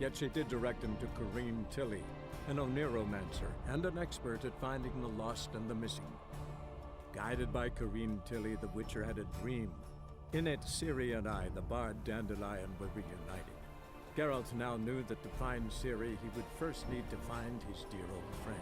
Yet she did direct him to Corrine Tilly, an Oniromancer and an expert at finding the lost and the missing. Guided by Corrine Tilly, the Witcher had a dream. In it, Ciri and I, the bard Dandelion, were reunited. Geralt now knew that to find Ciri, he would first need to find his dear old friend.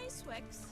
Swix.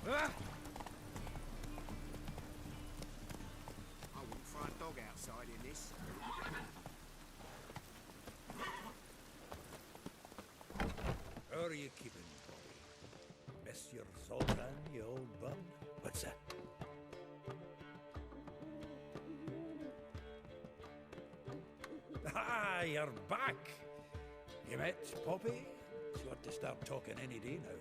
I wouldn't throw a dog outside in this. How are you keeping, Bobby? Miss your Zoltan, you old bum? What's that? Ah, you're back! You met Poppy? She ought to start talking any day now.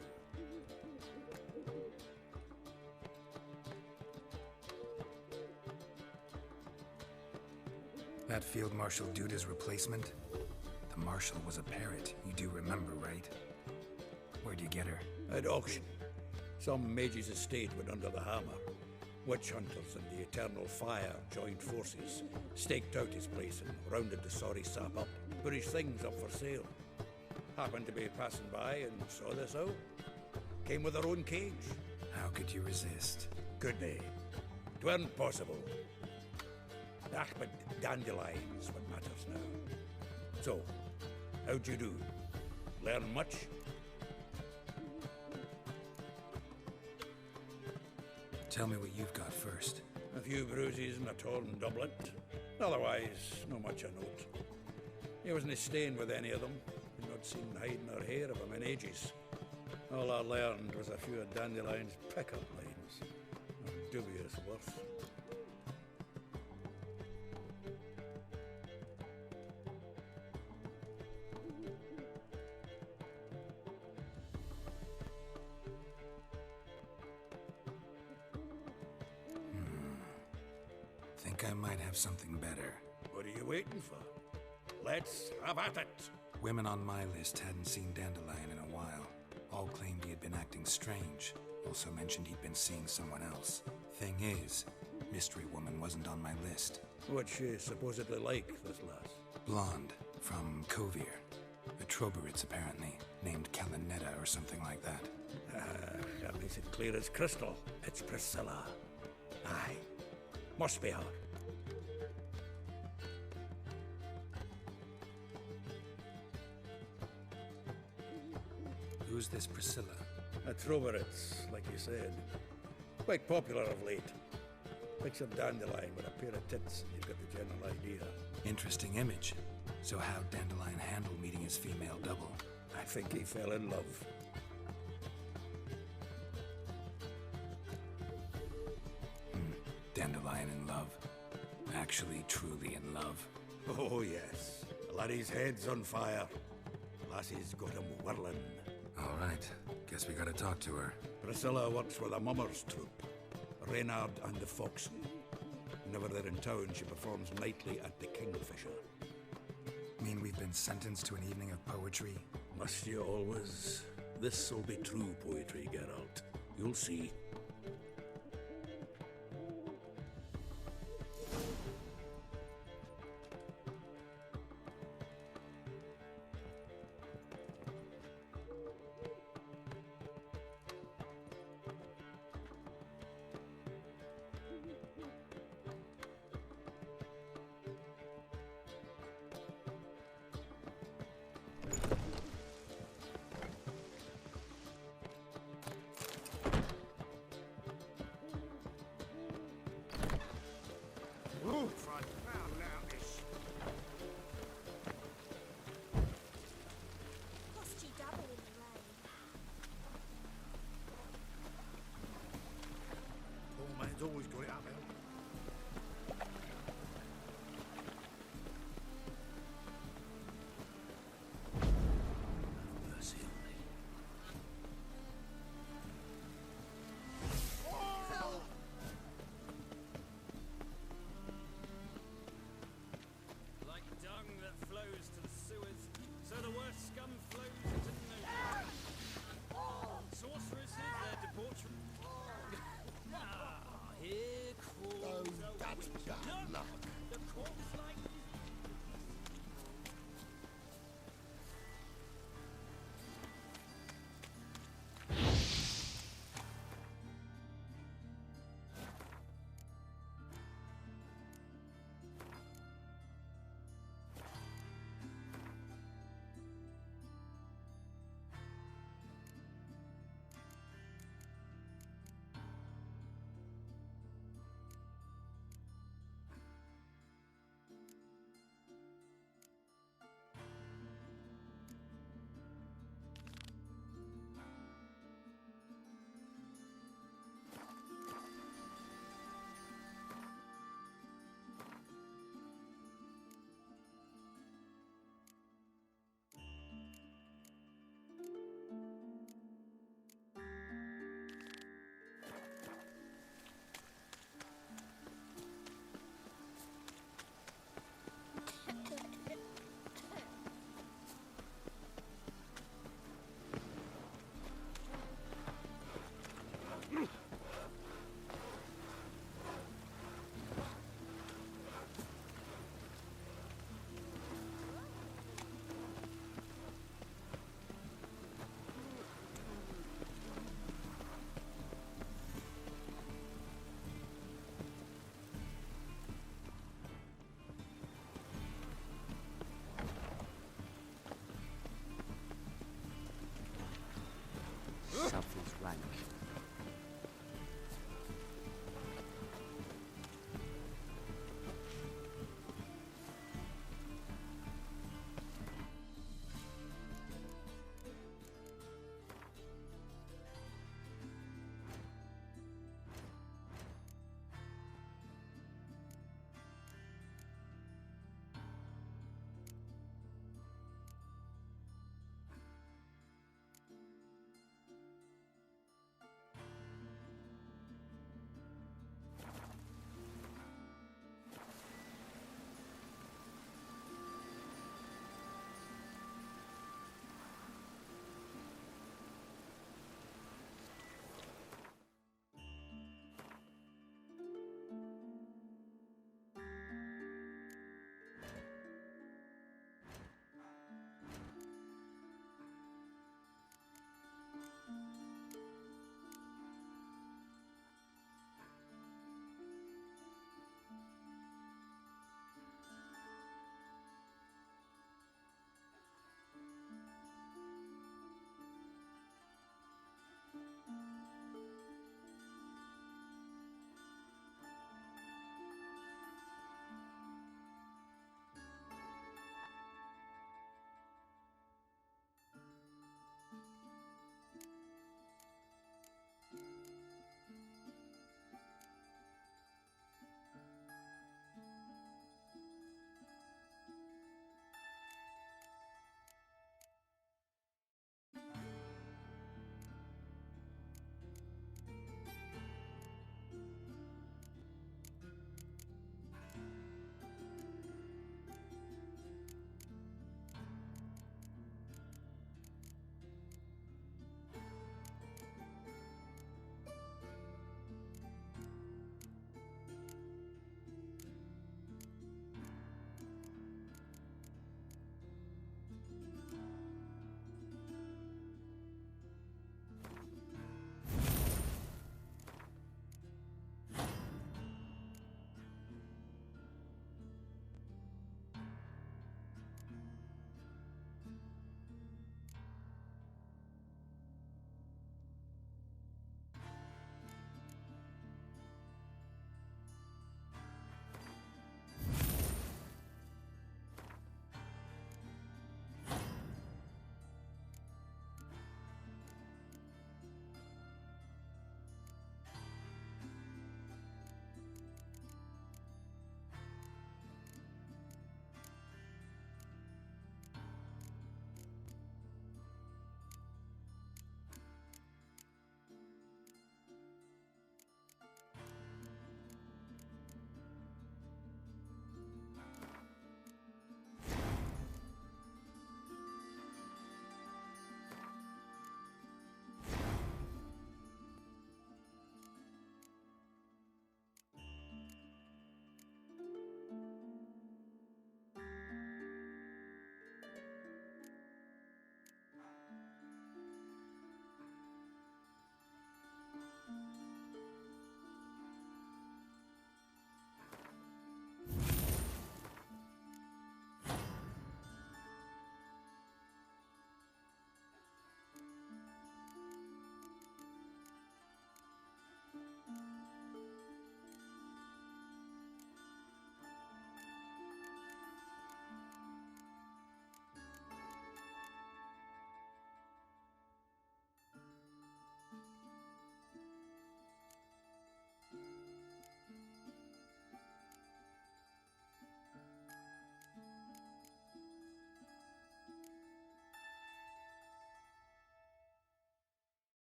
That Field Marshal Duda's replacement? The Marshal was a parrot, you do remember, right? Where Where'd you get her? At auction. Some mage's estate went under the hammer. Witch hunters and the Eternal Fire joined forces, staked out his place and rounded the sorry sap up, put his things up for sale. Happened to be passing by and saw this out. Came with her own cage. How could you resist? Could be. 'Tweren't possible. Ah, but dandelion's what matters now. So, how'd you do? Learn much? Tell me what you've got first. A few bruises and a torn doublet. Otherwise, no much a note. He wasn't staying with any of them. I'd not seen hiding or hair of him in ages. All I learned was a few of Dandelion's pick-up lines. Of dubious worth. Think I might have something better. What are you waiting for? Let's have at it. Women on my list hadn't seen Dandelion in a while. All claimed he had been acting strange. Also mentioned he'd been seeing someone else. Thing is, Mystery Woman wasn't on my list. What's she supposedly like, this lass? Blonde, from Kovir. A Troberitz, apparently, named Kalinetta or something like that. That makes it clear as crystal. It's Priscilla. Aye. Must be her. Who's this Priscilla? A Troberitz, like you said. Quite popular of late. Picture Dandelion with a pair of tits, and you've got the general idea. Interesting image. So how'd Dandelion handle meeting his female double? I think he fell in love. Dandelion in love. Actually, truly in love. Oh, yes. The laddie's head's on fire. Lassie's got him whirling. All right. Guess we gotta talk to her. Priscilla works with a mummers troupe. Reynard and the Foxen. Whenever they're in town, she performs nightly at the Kingfisher. Mean we've been sentenced to an evening of poetry? Must you always? This'll be true poetry, Geralt. You'll see.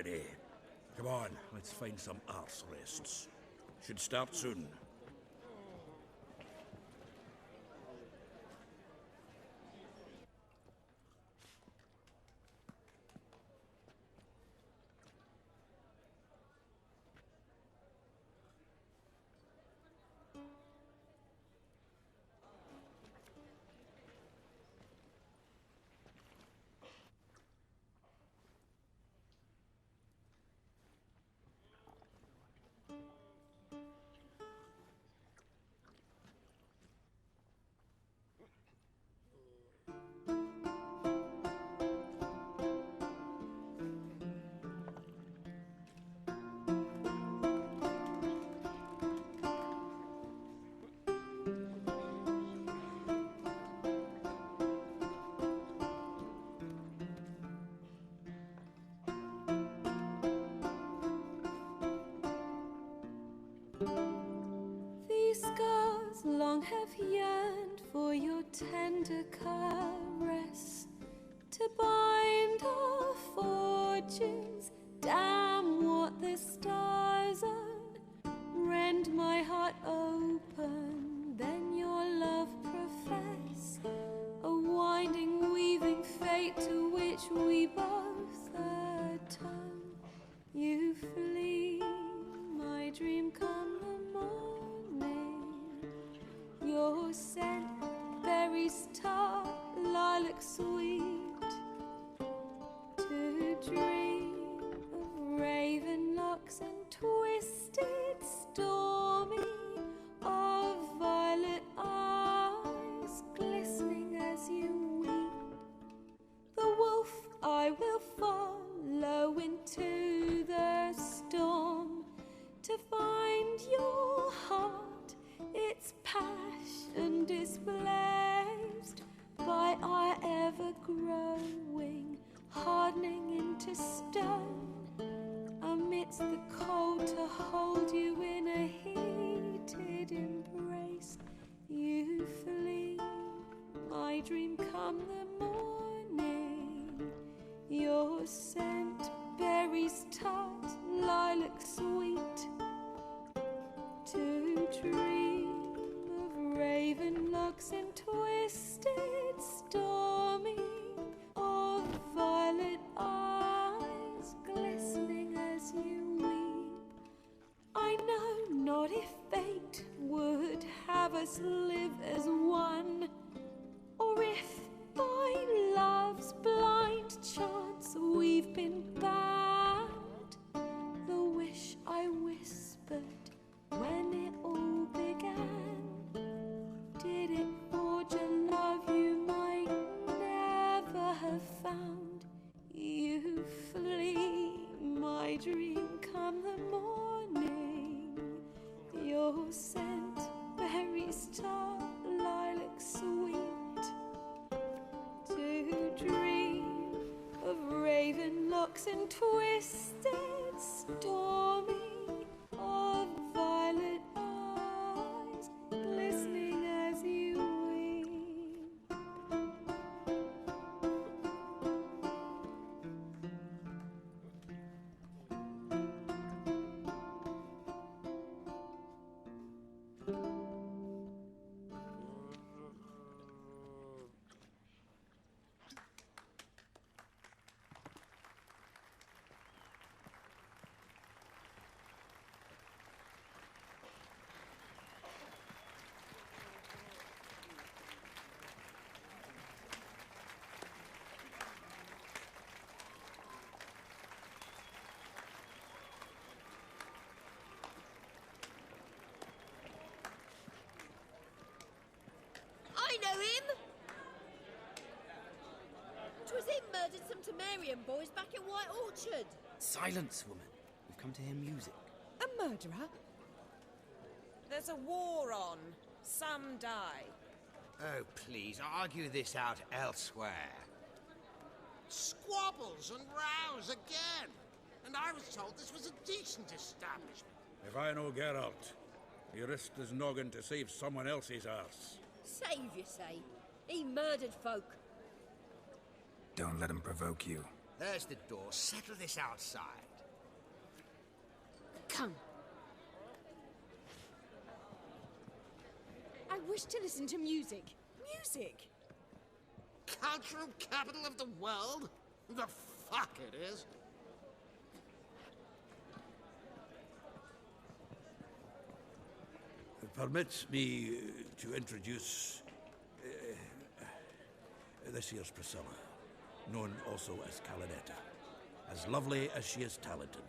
ready. Come on, let's find some arse rests. Should start soon. These scars long have yearned for your tender caress, to bind our fortunes. Damn what the stars own. Rend my heart open, then your love profess. A winding, weaving fate to which we both atone. You flee, my dream come the morning. Your scent, berries tart, lilac sweet. To dream of raven locks and twisted, stormy, of violet eyes glistening as you weep. The wolf I will follow into the storm, to find your heart, its passion displaced by our ever-growing, hardening into stone. Amidst the cold, to hold you in a heated embrace. You flee, my dream come the morning. Your scent, berries tart, lilac sweet. To dream of raven locks and twisted, stormy, of violet eyes glistening as you weep. I know not if fate would have us live as one, or if by love's blind chance we've been bound. The wish I whispered when it all began, did it forge a love you might never have found? You flee, my dream come the morning. Your scent, berries tart, lilac sweet. To dream of raven locks and twisted, stormy, of violet eyes glistening as you weep. I know him! 'Twas him murdered some Temerian boys back in White Orchard. Silence, woman. We've come to hear music. A murderer? There's a war on. Some die. Oh, please, argue this out elsewhere. Squabbles and rows again! And I was told this was a decent establishment. If I know Geralt, he risked his noggin to save someone else's arse. Save, you say? He murdered folk. Don't let him provoke you. There's the door. Settle this outside. Come. I wish to listen to music. Music? Cultural capital of the world? The fuck it is. Permit me to introduce this here's Priscilla, known also as Calinetta. As lovely as she is talented.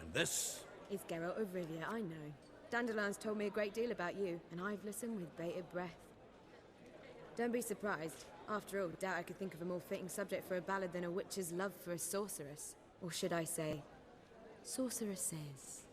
And this... It's Geralt of Rivia, I know. Dandelion's told me a great deal about you, and I've listened with bated breath. Don't be surprised. After all, doubt I could think of a more fitting subject for a ballad than a witch's love for a sorceress. Or should I say, sorceresses.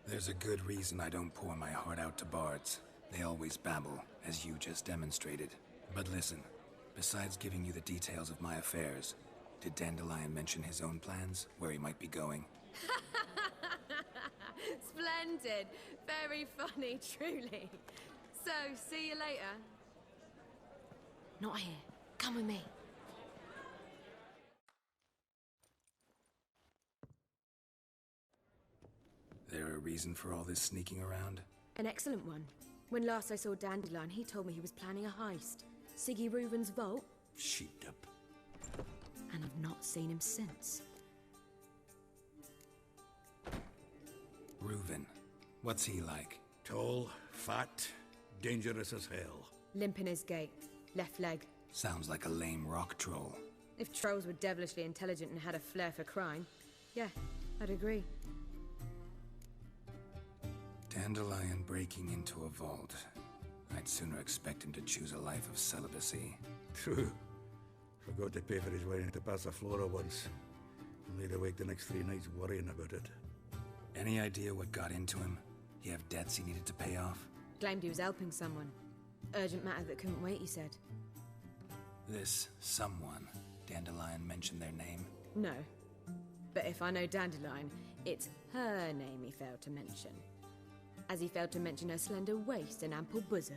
There's a good reason I don't pour my heart out to bards. They always babble, as you just demonstrated. But listen, besides giving you the details of my affairs, did Dandelion mention his own plans, where he might be going? Splendid. Very funny, truly. So, see you later. Not here. Come with me. There a reason for all this sneaking around? An excellent one. When last I saw Dandelion, he told me he was planning a heist. Siggy Reuven's vault, sheeped up. and I've not seen him since. Reuven. What's he like? Tall, fat, dangerous as hell. Limp in his gait, left leg. Sounds like a lame rock troll. If trolls were devilishly intelligent and had a flair for crime, yeah, I'd agree. Dandelion breaking into a vault. I'd sooner expect him to choose a life of celibacy. True. Forgot to pay for his wine to Passiflora once. And laid awake the next 3 nights worrying about it. Any idea what got into him? He have debts he needed to pay off? Claimed he was helping someone. Urgent matter that couldn't wait, he said. This someone, Dandelion mentioned their name? No. But if I know Dandelion, it's her name he failed to mention. As he failed to mention her slender waist and ample bosom.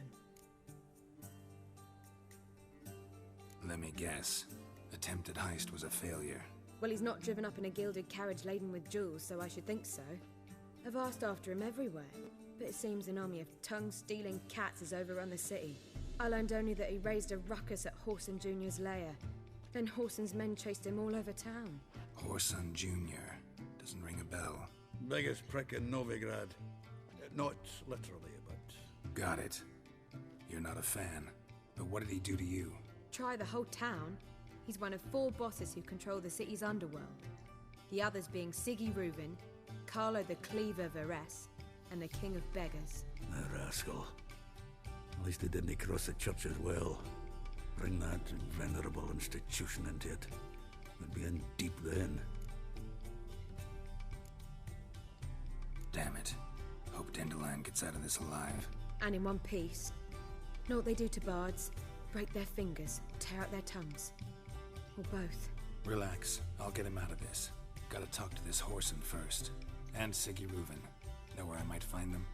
Let me guess. Attempted heist was a failure. Well, he's not driven up in a gilded carriage laden with jewels, so I should think so. I've asked after him everywhere, but it seems an army of tongue-stealing cats has overrun the city. I learned only that he raised a ruckus at Whoreson Jr.'s lair. Then Whoreson's men chased him all over town. Whoreson Jr. Doesn't ring a bell. Biggest prick in Novigrad. Not literally, but... Got it. You're not a fan. But what did he do to you? Try the whole town. He's one of 4 bosses who control the city's underworld. The others being Siggy Reuven, Carlo the Cleaver Varese, and the King of Beggars. The rascal. At least he didn't cross the church as well. Bring that venerable institution into it. We'd be in deep then. Damn it. Hope Dandelion gets out of this alive. And in one piece. Know what they do to bards? Break their fingers, tear out their tongues. Or both. Relax. I'll get him out of this. Gotta talk to this Whoreson first. And Siggy Reuven. Know where I might find them?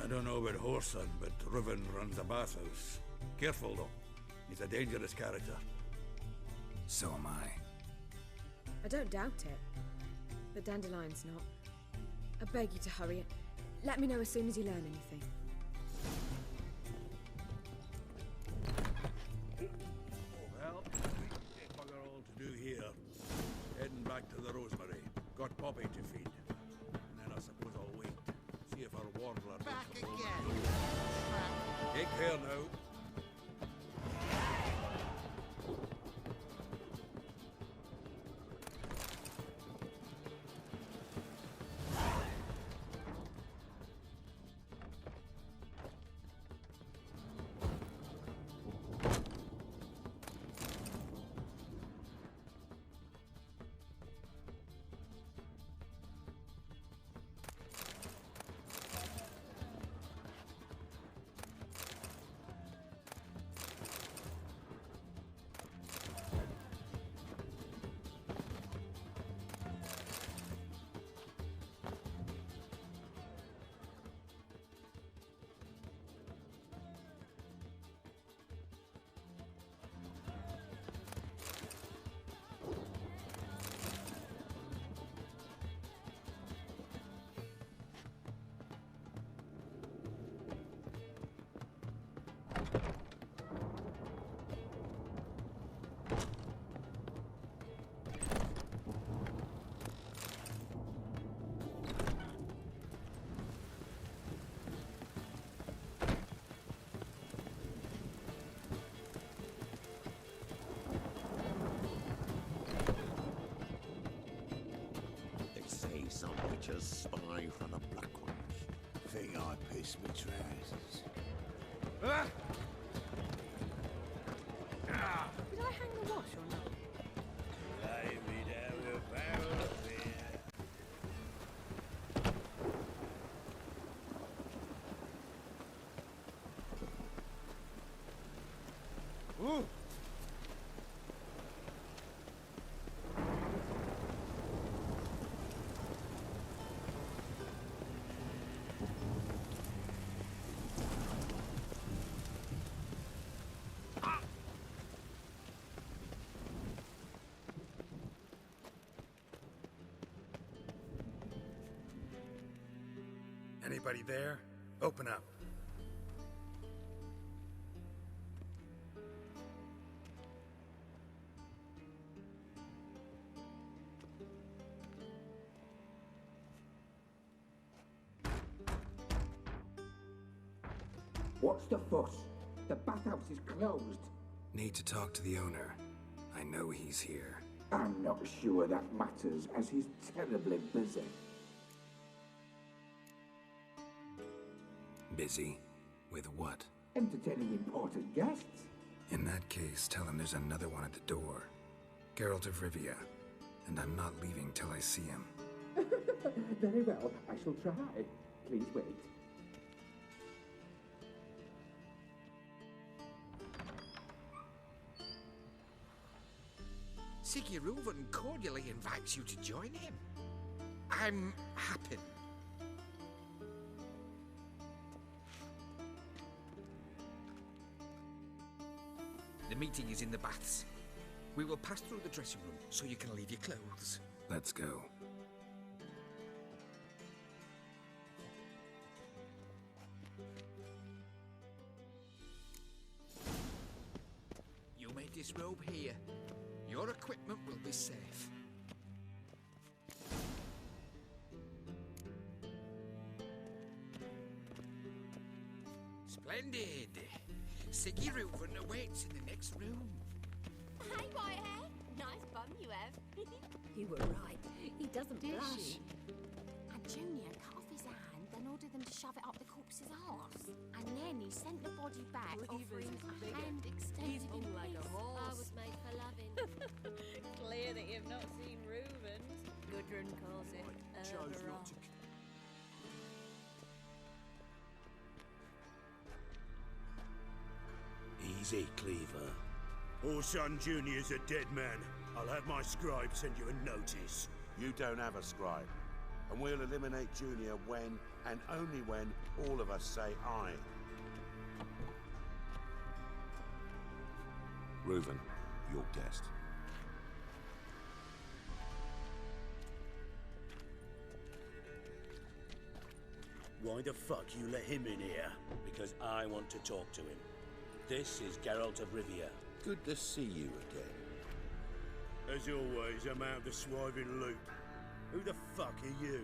I don't know about Whoreson, but Reuven runs a bathhouse. Careful, though. He's a dangerous character. So am I. I don't doubt it. But Dandelion's not. I beg you to hurry it. Let me know as soon as you learn anything. Well, bugger all to do here. Heading back to the Rosemary. Got Poppy to feed. Take care now. Some witches spy from the Black Ones. Think I piss me trousers. Did I hang the wash or not? Lay me down with a barrel of beer. Ooh! Anybody there? Open up. What's the fuss? The bathhouse is closed. Need to talk to the owner. I know he's here. I'm not sure that matters, as he's terribly busy. Busy? With what? Entertaining important guests. In that case, tell him there's another one at the door. Geralt of Rivia. And I'm not leaving till I see him. Very well, I shall try. Please wait. Ciri cordially invites you to join him. I'm happy. The meeting is in the baths. We will pass through the dressing room so you can leave your clothes. Let's go. You may disrobe here. Your equipment will be safe. Splendid! Ciri awaits in the next room. Hey, Whitehair. Nice bum you have. You were right. He doesn't blush. And Junior cut off his hand, then ordered them to shove it up the corpse's arse. And then he sent the body back, offering a hand extended in like a peace. horse. I was made for loving. Clear that you've not seen Reuben. Gudrun calls it Urberot. Easy, Cleaver. Orson Jr.'s a dead man. I'll have my scribe send you a notice. You don't have a scribe. And we'll eliminate Junior when, and only when, all of us say aye. Reuven, your guest. Why the fuck you let him in here? Because I want to talk to him. This is Geralt of Rivia. Good to see you again. As always, I'm out of the swiving loop. Who the fuck are you?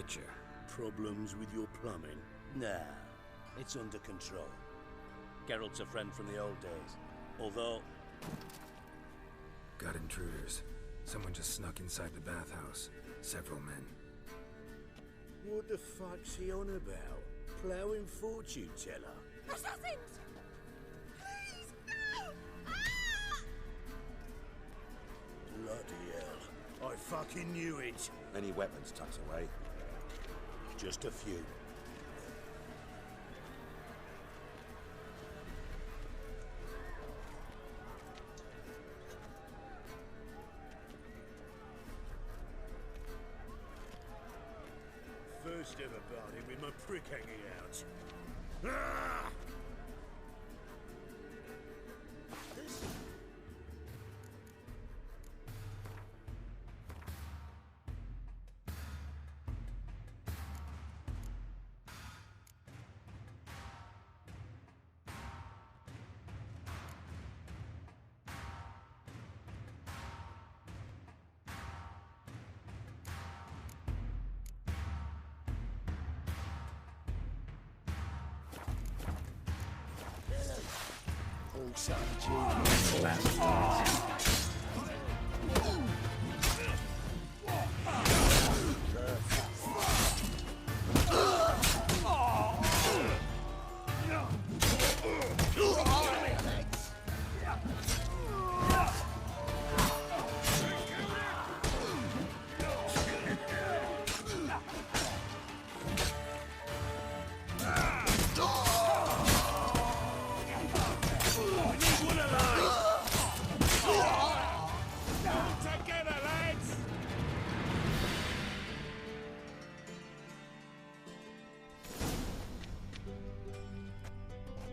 Witcher. Problems with your plumbing? Nah, it's under control. Geralt's a friend from the old days. Although... Got intruders. Someone just snuck inside the bathhouse. Several men. What the fuck's he on about? Ploughing fortune teller? Assassins! Please, no! Ah! Bloody hell. I fucking knew it. Any weapons tucked away? Just a few. First ever party with my prick hanging out. Ah!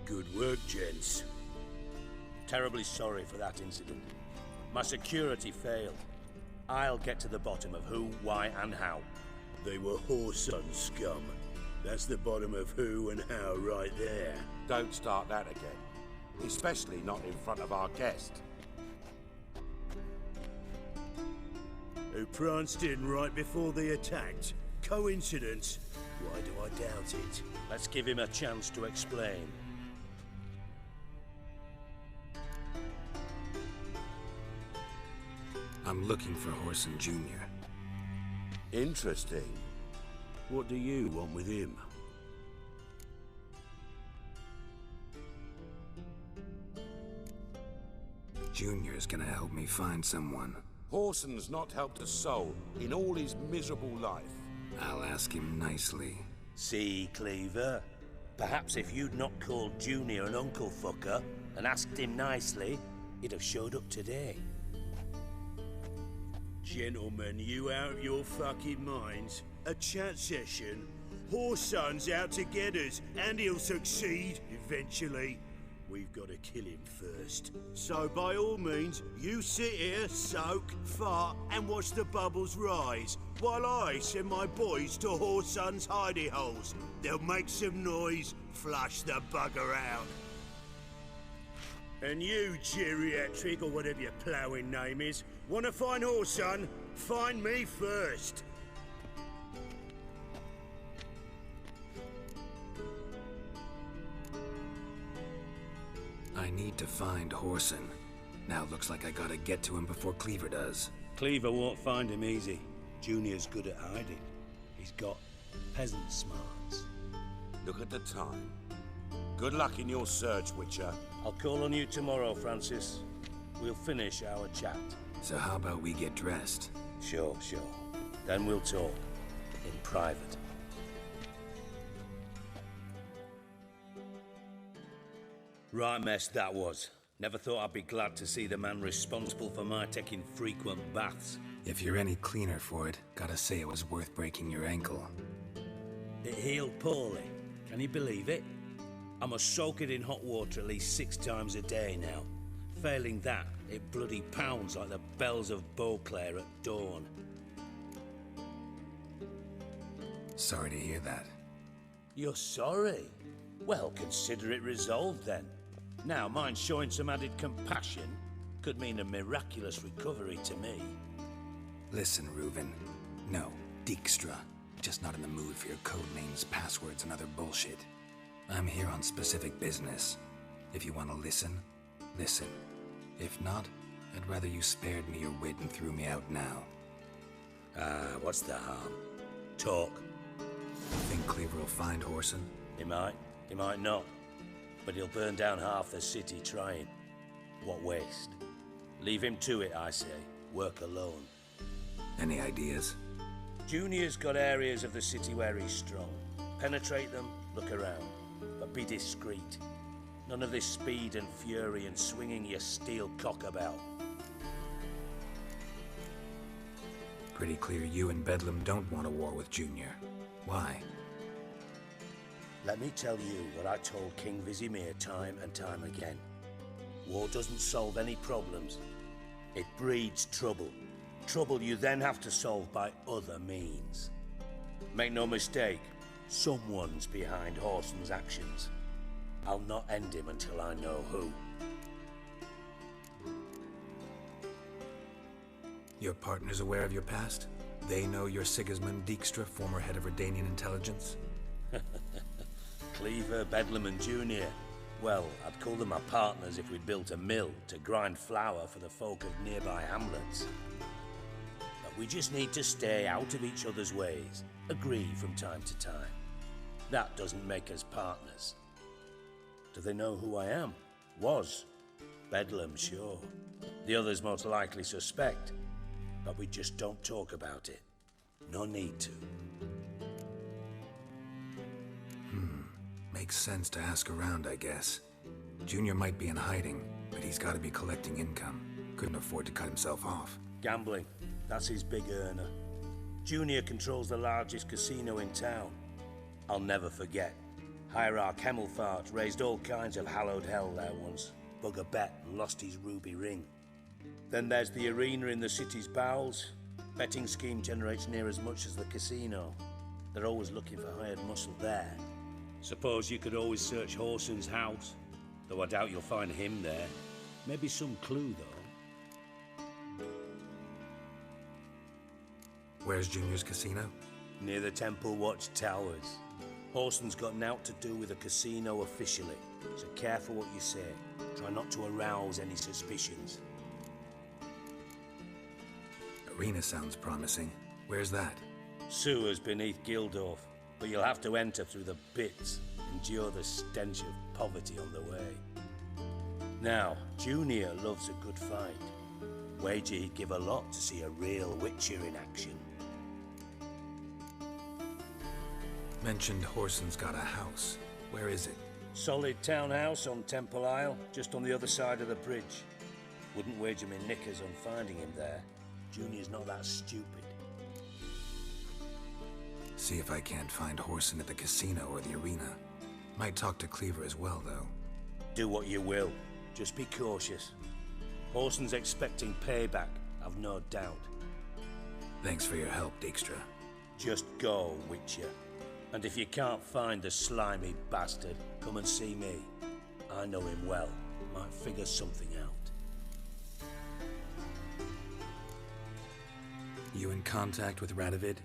Good work, gents. Terribly sorry for that incident. My security failed. I'll get to the bottom of who, why, and how. They were whoreson scum. That's the bottom of who and how right there. Don't start that again. Especially not in front of our guest. Who pranced in right before they attacked. Coincidence? Why do I doubt it? Let's give him a chance to explain. I'm looking for Whoreson Jr. Interesting. What do you want with him? Junior's gonna help me find someone. Whoreson's not helped a soul in all his miserable life. I'll ask him nicely. See, Cleaver? Perhaps if you'd not called Junior an uncle fucker and asked him nicely, he'd have showed up today. Gentlemen, you out of your fucking minds? A chat session? Whoreson's out to get us, and he'll succeed, eventually. We've got to kill him first. So by all means, you sit here, soak, fart, and watch the bubbles rise, while I send my boys to Whoreson's hidey holes. They'll make some noise, flush the bugger out. And you, geriatric, or whatever your ploughing name is, want to find Whoreson? Find me first. I need to find Whoreson. Now looks like I gotta get to him before Cleaver does. Cleaver won't find him easy. Junior's good at hiding. He's got peasant smarts. Look at the time. Good luck in your search, Witcher. I'll call on you tomorrow, Francis. We'll finish our chat. So how about we get dressed? Sure. Then we'll talk. In private. Right mess that was. Never thought I'd be glad to see the man responsible for my taking frequent baths. If you're any cleaner for it, gotta say it was worth breaking your ankle. It healed poorly. Can you believe it? I must soak it in hot water at least 6 times a day now. Failing that, it bloody pounds like the bells of Beauclair at dawn. Sorry to hear that. You're sorry? Well, consider it resolved then. Now, mind showing some added compassion could mean a miraculous recovery to me. Listen, Reuven. No, Dijkstra. Just not in the mood for your code names, passwords, and other bullshit. I'm here on specific business. If you want to listen, listen. If not, I'd rather you spared me your wit and threw me out now. What's the harm? Talk. Think Cleaver will find Whoreson? He might not. But he'll burn down half the city trying. What waste? Leave him to it, I say. Work alone. Any ideas? Junior's got areas of the city where he's strong. Penetrate them, look around. But be discreet. None of this speed and fury and swinging your steel cock about. Pretty clear you and Bedlam don't want a war with Junior. Why? Let me tell you what I told King Vizimir time and time again. War doesn't solve any problems. It breeds trouble. Trouble you then have to solve by other means. Make no mistake, someone's behind Whoreson's actions. I'll not end him until I know who. Your partner's aware of your past? They know you're Sigismund Dijkstra, former head of Redanian intelligence? Cleaver, Bedlam and Junior. Well, I'd call them my partners if we'd built a mill to grind flour for the folk of nearby hamlets. But we just need to stay out of each other's ways, agree from time to time. That doesn't make us partners. Do they know who I am? Was. Bedlam, sure. The others most likely suspect. But we just don't talk about it. No need to. Makes sense to ask around, I guess. Junior might be in hiding, but he's got to be collecting income. Couldn't afford to cut himself off. Gambling. That's his big earner. Junior controls the largest casino in town. I'll never forget. Hierarch Hemmelfart raised all kinds of hallowed hell there once. Bug a bet and lost his ruby ring. Then there's the arena in the city's bowels. Betting scheme generates near as much as the casino. They're always looking for hired muscle there. Suppose you could always search Whoreson's house, though I doubt you'll find him there. Maybe some clue, though. Where's Junior's casino? Near the Temple Watch Towers. Whoreson's got nought to do with the casino officially, so careful what you say. Try not to arouse any suspicions. Arena sounds promising. Where's that? Sewers beneath Gildorf, but you'll have to enter through the bits, endure the stench of poverty on the way. Now, Junior loves a good fight. Wager he'd give a lot to see a real Witcher in action. Mentioned Whoreson's got a house. Where is it? Solid townhouse on Temple Isle, just on the other side of the bridge. Wouldn't wager me knickers on finding him there. Junior's not that stupid. See if I can't find Whoreson at the casino or the arena. Might talk to Cleaver as well, though. Do what you will. Just be cautious. Whoreson's expecting payback, I've no doubt. Thanks for your help, Dijkstra. Just go, Witcher. And if you can't find the slimy bastard, come and see me. I know him well. Might figure something out. You in contact with Radovid?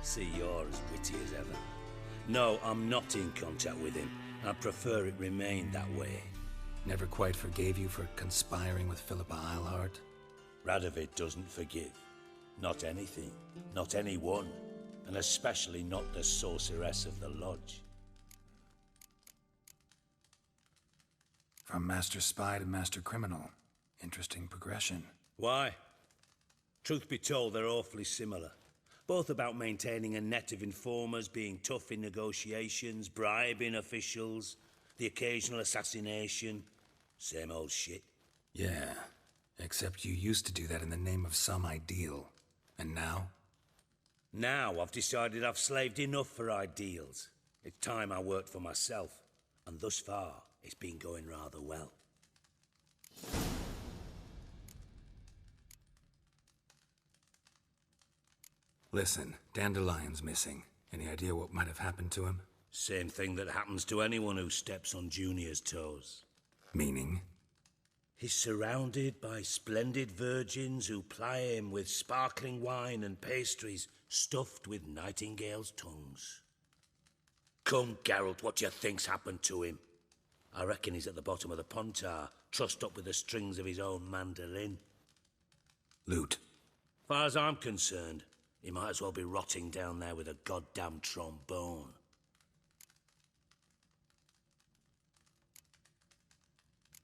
See, you're as witty as ever. No, I'm not in contact with him. I prefer it remain that way. Never quite forgave you for conspiring with Philippa Eilhart? Radovid doesn't forgive. Not anything. Not anyone. And especially not the sorceress of the Lodge. From Master Spy to Master Criminal. Interesting progression. Why? Truth be told, they're awfully similar. Both about maintaining a net of informers, being tough in negotiations, bribing officials, the occasional assassination. Same old shit. Yeah, except you used to do that in the name of some ideal. And now? Now I've decided I've slaved enough for ideals. It's time I worked for myself. And thus far, it's been going rather well. Listen, Dandelion's missing. Any idea what might have happened to him? Same thing that happens to anyone who steps on Junior's toes. Meaning? He's surrounded by splendid virgins who ply him with sparkling wine and pastries stuffed with nightingales' tongues. Come, Geralt, what do you think's happened to him? I reckon he's at the bottom of the Pontar, trussed up with the strings of his own mandolin. Loot. Far as I'm concerned, he might as well be rotting down there with a goddamn trombone.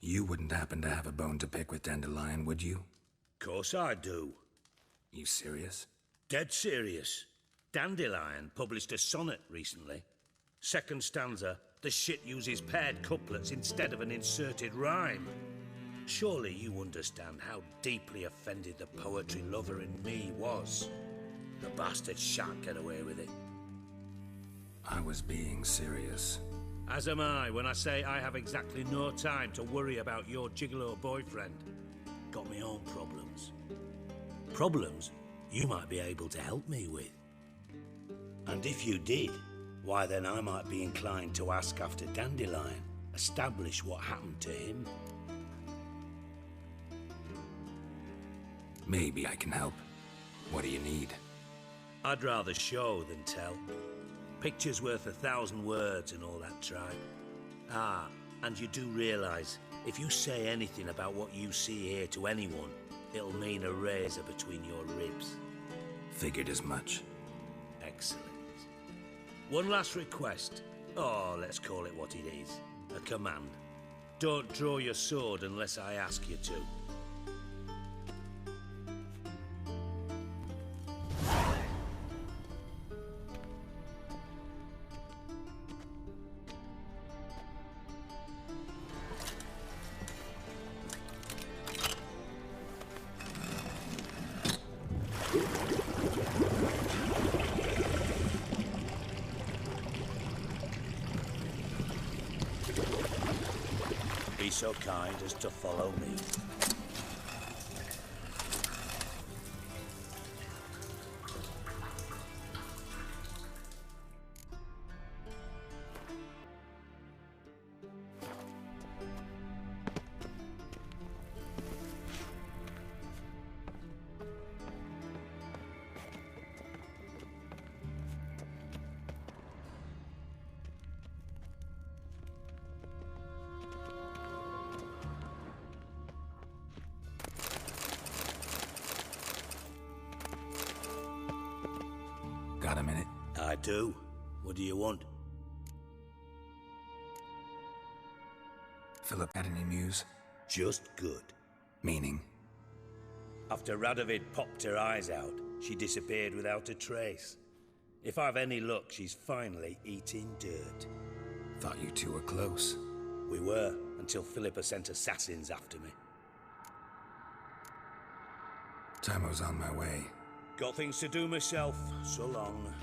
You wouldn't happen to have a bone to pick with Dandelion, would you? Course I do. You serious? Dead serious. Dandelion published a sonnet recently. Second stanza, the shit uses paired couplets instead of an inserted rhyme. Surely you understand how deeply offended the poetry lover in me was. The bastard shan't get away with it. I was being serious. As am I when I say I have exactly no time to worry about your gigolo boyfriend. Got me own problems. Problems you might be able to help me with. And if you did, why then I might be inclined to ask after Dandelion, establish what happened to him. Maybe I can help. What do you need? I'd rather show than tell. Picture's worth 1,000 words and all that tripe. Ah, and you do realise, if you say anything about what you see here to anyone, it'll mean a razor between your ribs. Figured as much. Excellent. One last request. Oh, let's call it what it is. A command. Don't draw your sword unless I ask you to. Be so kind as to follow me. Got a minute? I do. What do you want? Philip had any news? Just good. Meaning? After Radovid popped her eyes out, she disappeared without a trace. If I've any luck, she's finally eating dirt. Thought you two were close. We were, until Philippa sent assassins after me. Time on my way. Got things to do myself. So long.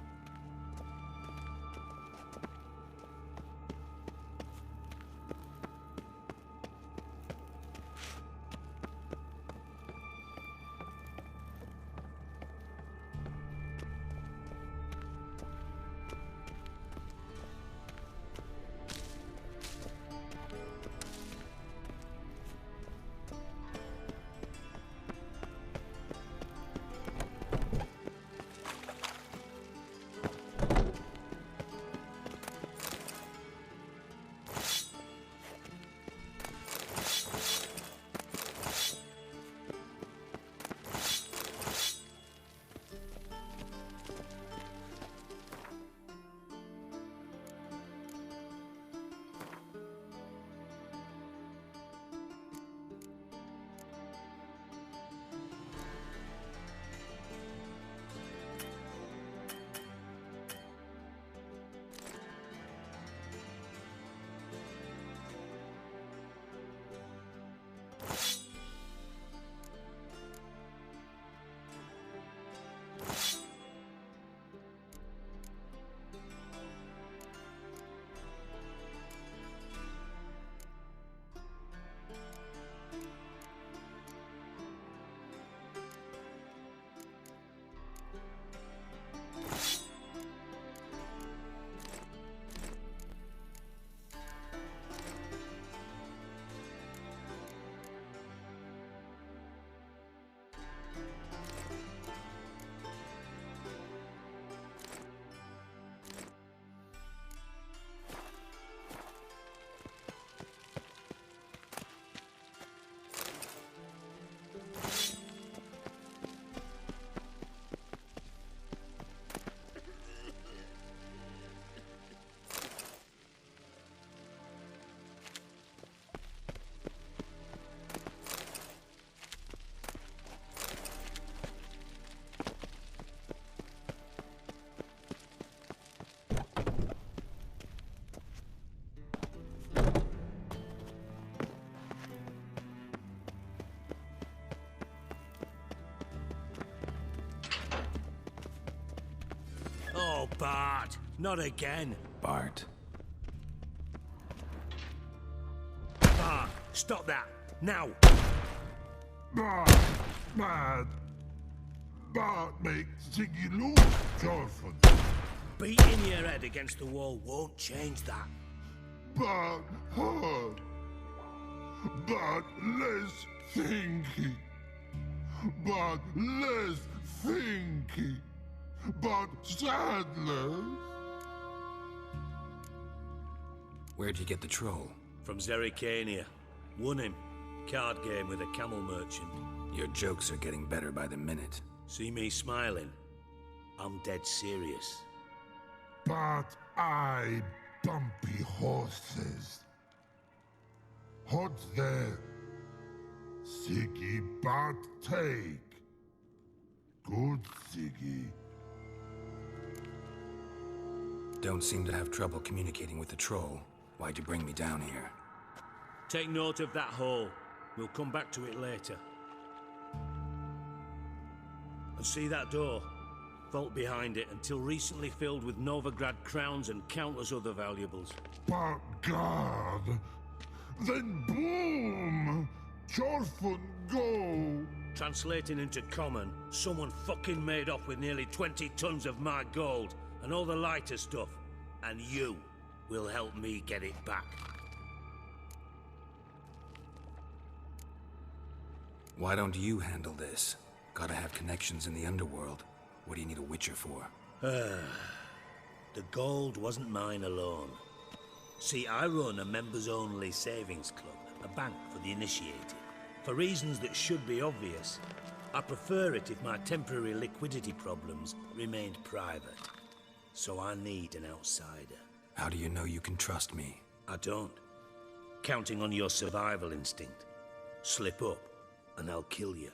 Bart, not again. Bart. Bart, stop that, now. Bart, Bart makes Ciri lose, Jorfun. Beating your head against the wall won't change that. Bart hard. Bart less thinky. Bart less thinky. Bart sadness. Where'd you get the troll? From Zerrikania. Won him. Card game with a camel merchant. Your jokes are getting better by the minute. See me smiling? I'm dead serious. But I bumpy horses. Hot there. Siggy Bart take. Good Siggy. Don't seem to have trouble communicating with the troll. Why'd you bring me down here? Take note of that hole. We'll come back to it later. And see that door? Vault behind it, until recently filled with Novigrad crowns and countless other valuables. But God! Then boom! Jorfun go! Translating into common, someone fucking made off with nearly 20 tons of my gold and all the lighter stuff. And you will help me get it back. Why don't you handle this? Gotta have connections in the underworld. What do you need a witcher for? The gold wasn't mine alone. See, I run a members-only savings club, a bank for the initiated. For reasons that should be obvious, I prefer it if my temporary liquidity problems remained private. So I need an outsider. How do you know you can trust me? I don't. Counting on your survival instinct. Slip up, and I'll kill you.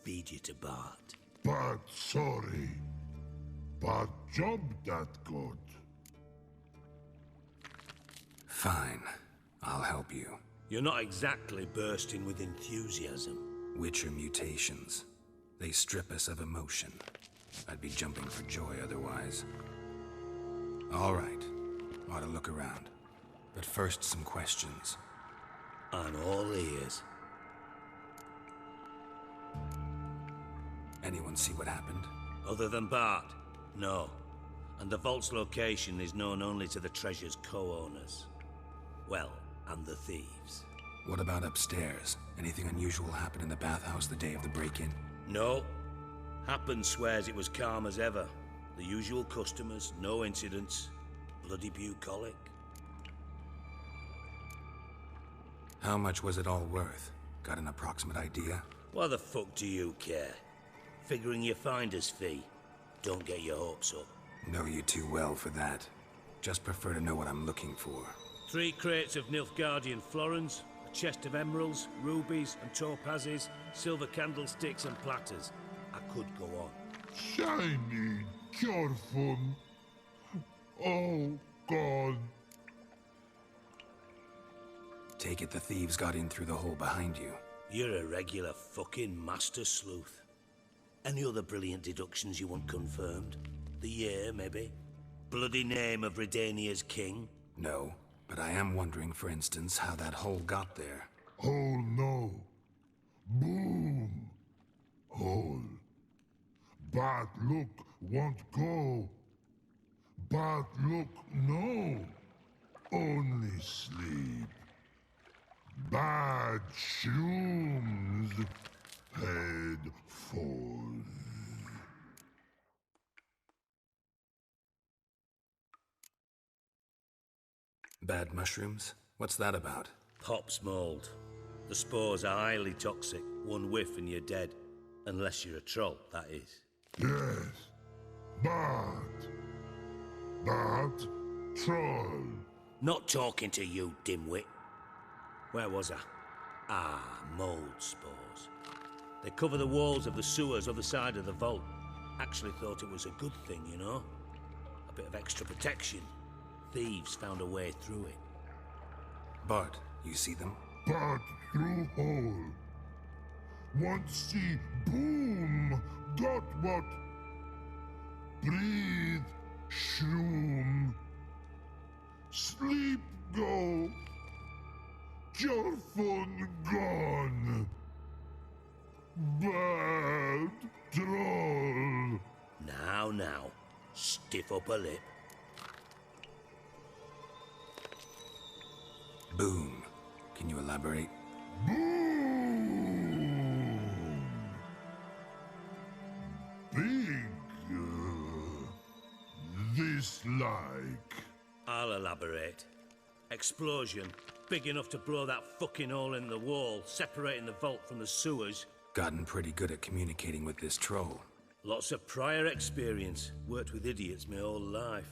Feed you to Bart. But sorry. But job that good. Fine. I'll help you. You're not exactly bursting with enthusiasm. Witcher mutations. They strip us of emotion. I'd be jumping for joy otherwise. All right. Ought to look around. But first, some questions. I'm all ears. Anyone see what happened? Other than Bart? No. And the vault's location is known only to the treasure's co-owners. Well, and the thieves. What about upstairs? Anything unusual happen in the bathhouse the day of the break-in? No. Happen swears it was calm as ever. The usual customers, no incidents. Bloody bucolic. How much was it all worth? Got an approximate idea? Why the fuck do you care? Figuring your finder's fee. Don't get your hopes up. Know you too well for that. Just prefer to know what I'm looking for. 3 crates of Nilfgaardian florins, a chest of emeralds, rubies and topazes, silver candlesticks and platters. I could go on. Shiny Jorfun. Oh, God. Take it the thieves got in through the hole behind you. You're a regular fucking master sleuth. Any other brilliant deductions you want confirmed? The year, maybe? Bloody name of Redania's king? No, but I am wondering, for instance, how that hole got there. Hole no. Boom. Hole. But look, won't go. But look, no. Only sleep. Bad shoes. Head falls. Bad mushrooms? What's that about? Pop's mold. The spores are highly toxic. One whiff and you're dead. Unless you're a troll, that is. Yes. But troll. Not talking to you, dimwit. Where was I? Ah, mold spores. They cover the walls of the sewers other side of the vault. Actually thought it was a good thing, you know? A bit of extra protection. Thieves found a way through it. Bart, you see them? But through hole. Want see boom. Got what? Breathe. Shroom. Sleep go. Jurfun gone. Bad troll. Now, stiff up a lip. Boom. Can you elaborate? Boom. Big. This like. I'll elaborate. Explosion, big enough to blow that fucking hole in the wall, separating the vault from the sewers. Gotten pretty good at communicating with this troll. Lots of prior experience. Worked with idiots my whole life.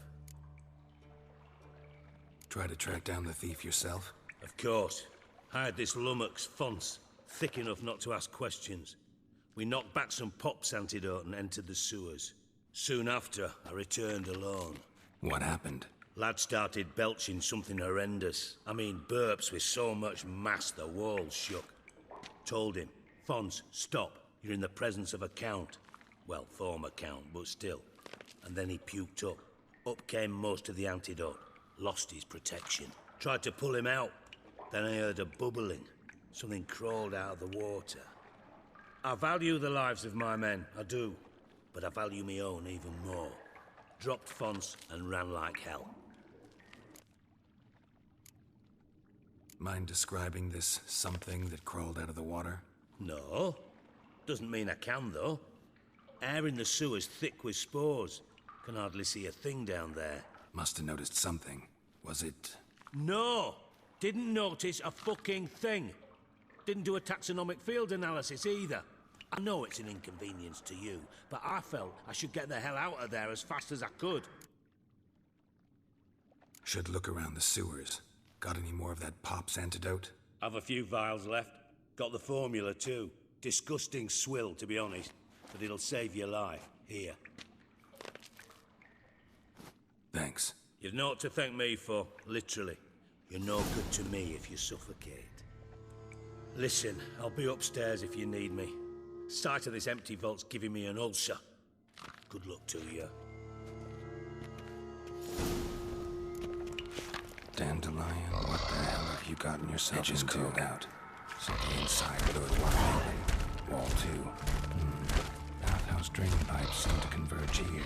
Try to track down the thief yourself? Of course. Hired this lummox, Fonce, thick enough not to ask questions. We knocked back some Pop's antidote and entered the sewers. Soon after, I returned alone. What happened? Lad started belching something horrendous. I mean, burps with so much mass the walls shook. Told him, Fonce, stop. You're in the presence of a count. Well, former count, but still. And then he puked up. Up came most of the antidote. Lost his protection. Tried to pull him out. Then I heard a bubbling. Something crawled out of the water. I value the lives of my men, I do. But I value my own even more. Dropped Fonce and ran like hell. Mind describing this something that crawled out of the water? No. Doesn't mean I can, though. Air in the sewer's thick with spores. Can hardly see a thing down there. Must have noticed something. Was it... No! Didn't notice a fucking thing. Didn't do a taxonomic field analysis either. I know it's an inconvenience to you, but I felt I should get the hell out of there as fast as I could. Should look around the sewers. Got any more of that Pop's antidote? I've a few vials left. Got the formula too. Disgusting swill, to be honest. But it'll save your life. Here. Thanks. You've naught to thank me for, literally. You're no good to me if you suffocate. Listen, I'll be upstairs if you need me. Sight of this empty vault's giving me an ulcer. Good luck to you. Dandelion, what the hell have you gotten yourself into? Called out. So the inside door is wide open. Wall 2. Bathhouse drain pipes seem to converge here.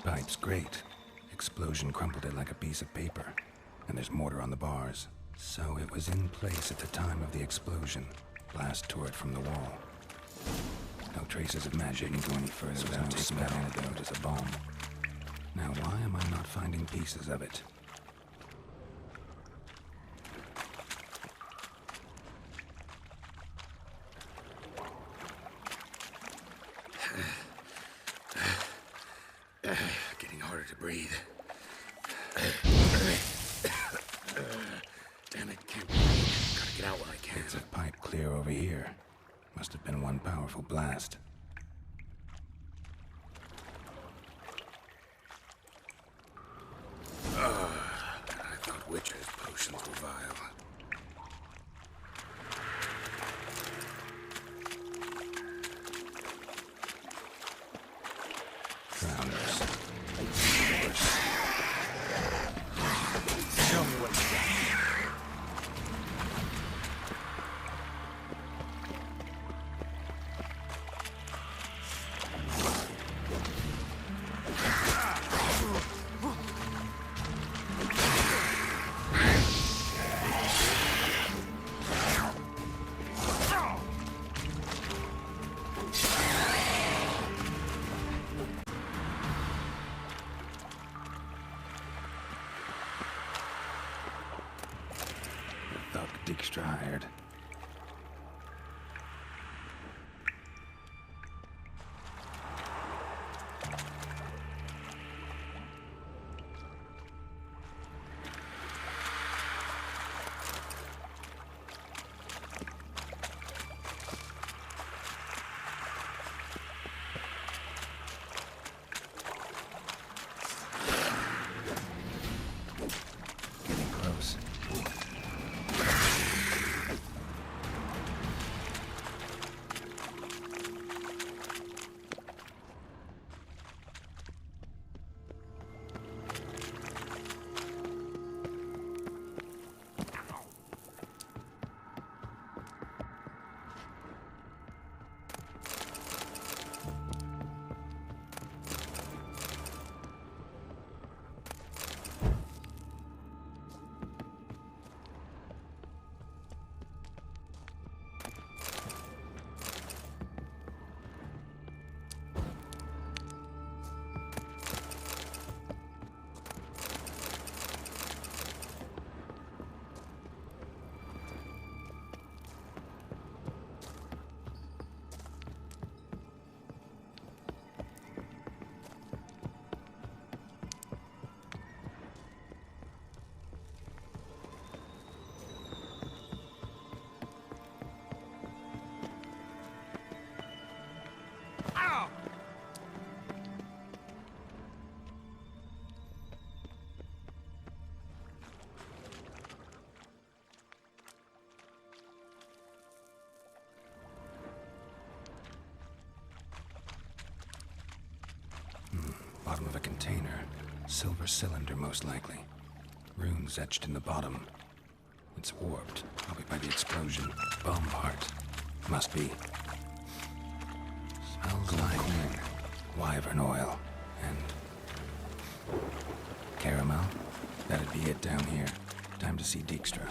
Pipe's great. Explosion crumpled it like a piece of paper. And there's mortar on the bars. So it was in place at the time of the explosion. Blast tore it from the wall. No traces of magic. Didn't go any further without taking that antidote as a bomb. Now why am I not finding pieces of it? Getting harder to breathe. Damn it, can't breathe. Gotta get out while I can. It's a pipe clear over here. Must have been one powerful blast. I thought Witcher's potions were vile. Drowners. Show me what you got. Dijkstra hired. Getting close. Bottom of a container. Silver cylinder, most likely. Runes etched in the bottom. It's warped, probably by the explosion. Bum part. Must be. Smells like wyvern oil. And caramel. That'd be it down here. Time to see Dijkstra.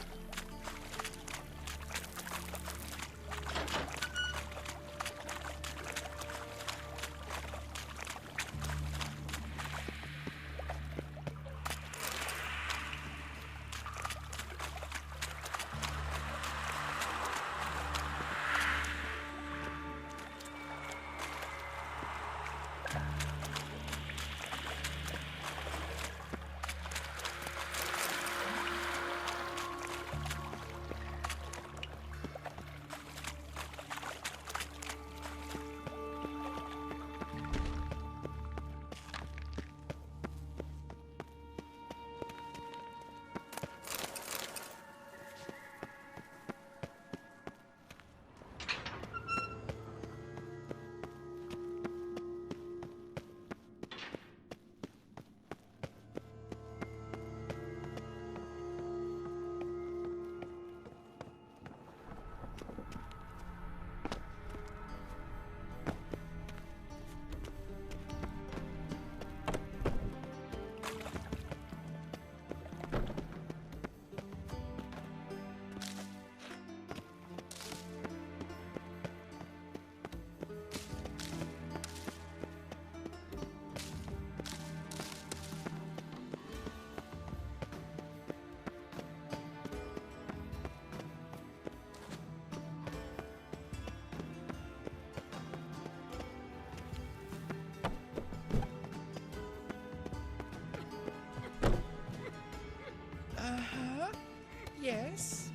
Yes?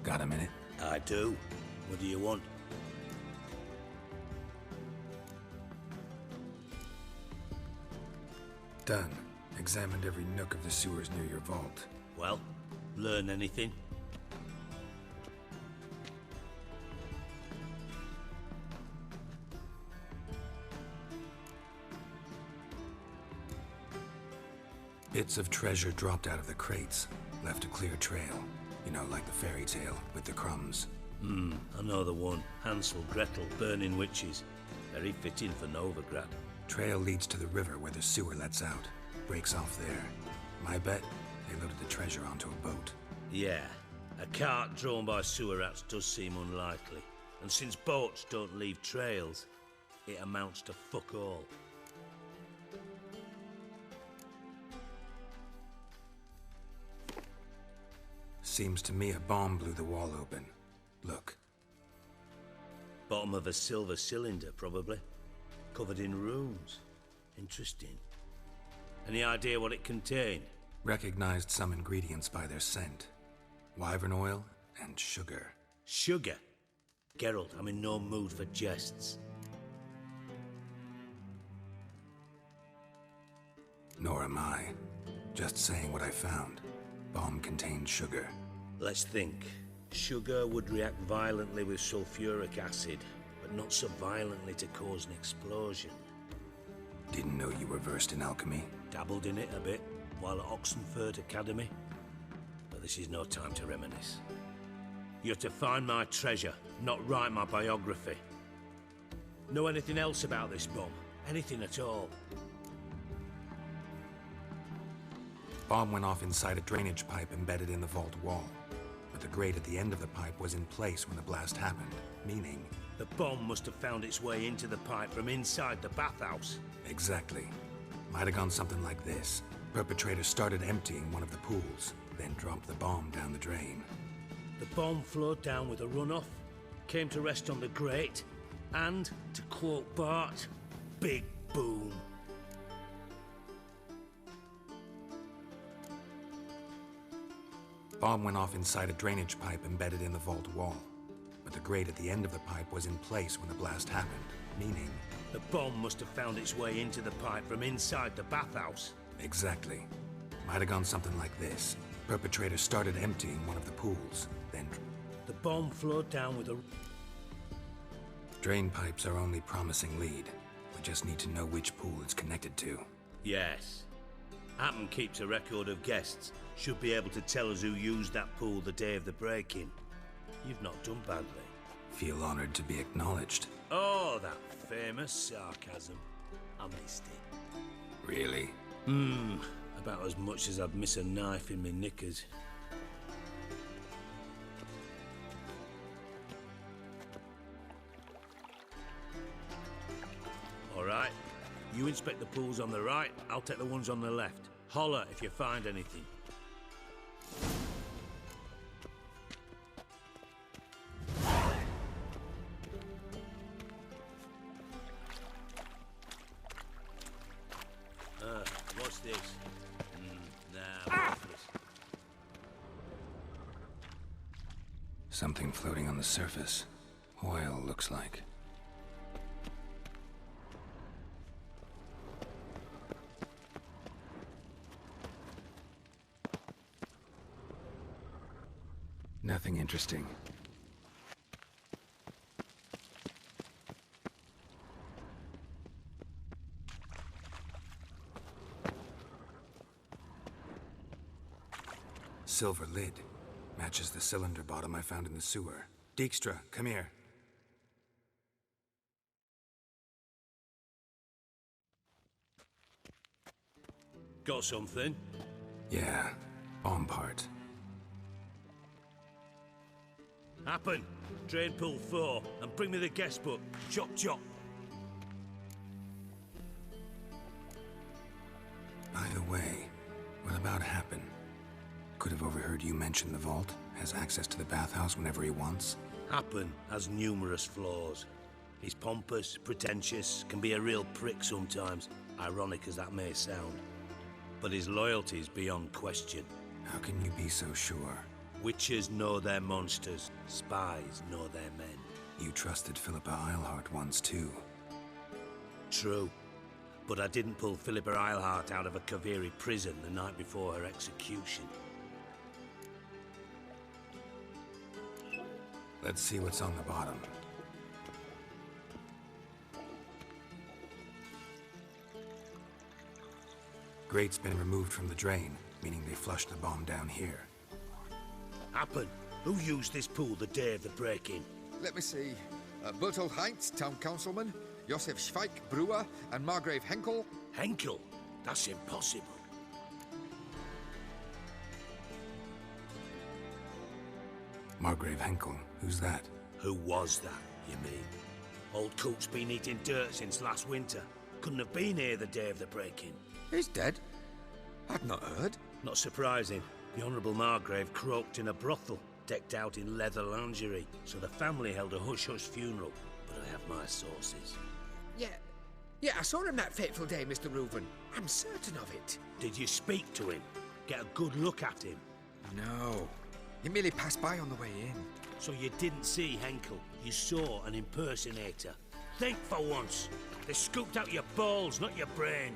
Got a minute? I do. What do you want? Done. Examined every nook of the sewers near your vault. Well, learn anything? Bits of treasure dropped out of the crates. Left a clear trail. You know, like the fairy tale with the crumbs. I know the one. Hansel, Gretel, burning witches. Very fitting for Novigrad. Trail leads to the river where the sewer lets out. Breaks off there. My bet, they loaded the treasure onto a boat. Yeah, a cart drawn by sewer rats does seem unlikely. And since boats don't leave trails, it amounts to fuck all. Seems to me a bomb blew the wall open. Look. Bottom of a silver cylinder, probably. Covered in runes. Interesting. Any idea what it contained? Recognized some ingredients by their scent. Wyvern oil and sugar. Sugar? Geralt, I'm in no mood for jests. Nor am I. Just saying what I found. Bomb contained sugar. Let's think. Sugar would react violently with sulfuric acid, but not so violently to cause an explosion. Didn't know you were versed in alchemy. Dabbled in it a bit, while at Oxenford Academy. But this is no time to reminisce. You're to find my treasure, not write my biography. Know anything else about this bomb? Anything at all? Bomb went off inside a drainage pipe embedded in the vault wall. But the grate at the end of the pipe was in place when the blast happened, meaning... The bomb must have found its way into the pipe from inside the bathhouse. Exactly. Might have gone something like this. Perpetrator started emptying one of the pools, then dropped the bomb down the drain. The bomb flowed down with a runoff, came to rest on the grate, and, to quote Bart, big boom. Bomb went off inside a drainage pipe embedded in the vault wall. But the grate at the end of the pipe was in place when the blast happened, meaning... The bomb must have found its way into the pipe from inside the bathhouse. Exactly. Might have gone something like this. Perpetrator started emptying one of the pools, then... The bomb flowed down with a... Drain pipes are only promising lead. We just need to know which pool it's connected to. Yes. Hammond keeps a record of guests. Should be able to tell us who used that pool the day of the break-in. You've not done badly. Feel honored to be acknowledged. Oh, that famous sarcasm. I missed it. Really? About as much as I'd miss a knife in my knickers. All right. You inspect the pools on the right, I'll take the ones on the left. Holler if you find anything. What's this? Worthless. Something floating on the surface. Oil, looks like. Nothing interesting. Silver lid. Matches the cylinder bottom I found in the sewer. Dijkstra, come here. Got something? Yeah, bomb part. Happen. Drain pool 4, and bring me the guest book. Chop chop. By the way, what about Happen? Could have overheard you mention the vault. Has access to the bathhouse whenever he wants. Happen has numerous flaws. He's pompous, pretentious, can be a real prick sometimes, ironic as that may sound. But his loyalty is beyond question. How can you be so sure? Witches know their monsters. Spies know their men. You trusted Philippa Eilhart once too. True. But I didn't pull Philippa Eilhart out of a Kaviri prison the night before her execution. Let's see what's on the bottom. Grate's been removed from the drain, meaning they flushed the bomb down here. Happen. Who used this pool the day of the break-in? Let me see. Bertolt Heinz, town councilman. Josef Schweik, brewer, and Margrave Henkel. Henkel? That's impossible. Margrave Henkel, who's that? Who was that, you mean? Old Coot's been eating dirt since last winter. Couldn't have been here the day of the break-in. He's dead? I'd not heard. Not surprising. The Honourable Margrave croaked in a brothel, decked out in leather lingerie, so the family held a hush-hush funeral. But I have my sources. Yeah, I saw him that fateful day, Mr. Reuven. I'm certain of it. Did you speak to him? Get a good look at him? No. He merely passed by on the way in. So you didn't see Henkel, you saw an impersonator. Think for once. They scooped out your balls, not your brain.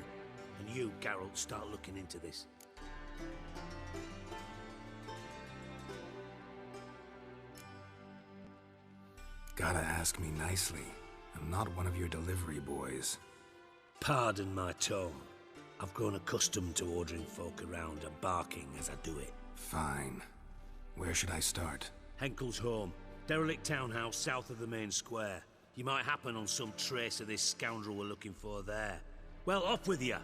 And you, Geralt, start looking into this. Gotta ask me nicely. I'm not one of your delivery boys. Pardon my tone. I've grown accustomed to ordering folk around and barking as I do it. Fine. Where should I start? Henkel's home. Derelict townhouse south of the main square. You might happen on some trace of this scoundrel we're looking for there. Well, off with you!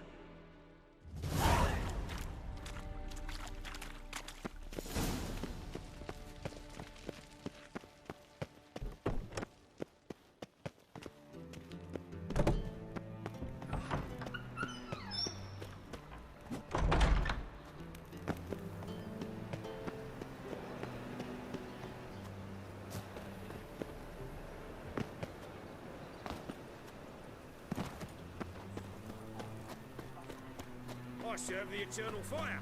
I serve the eternal fire.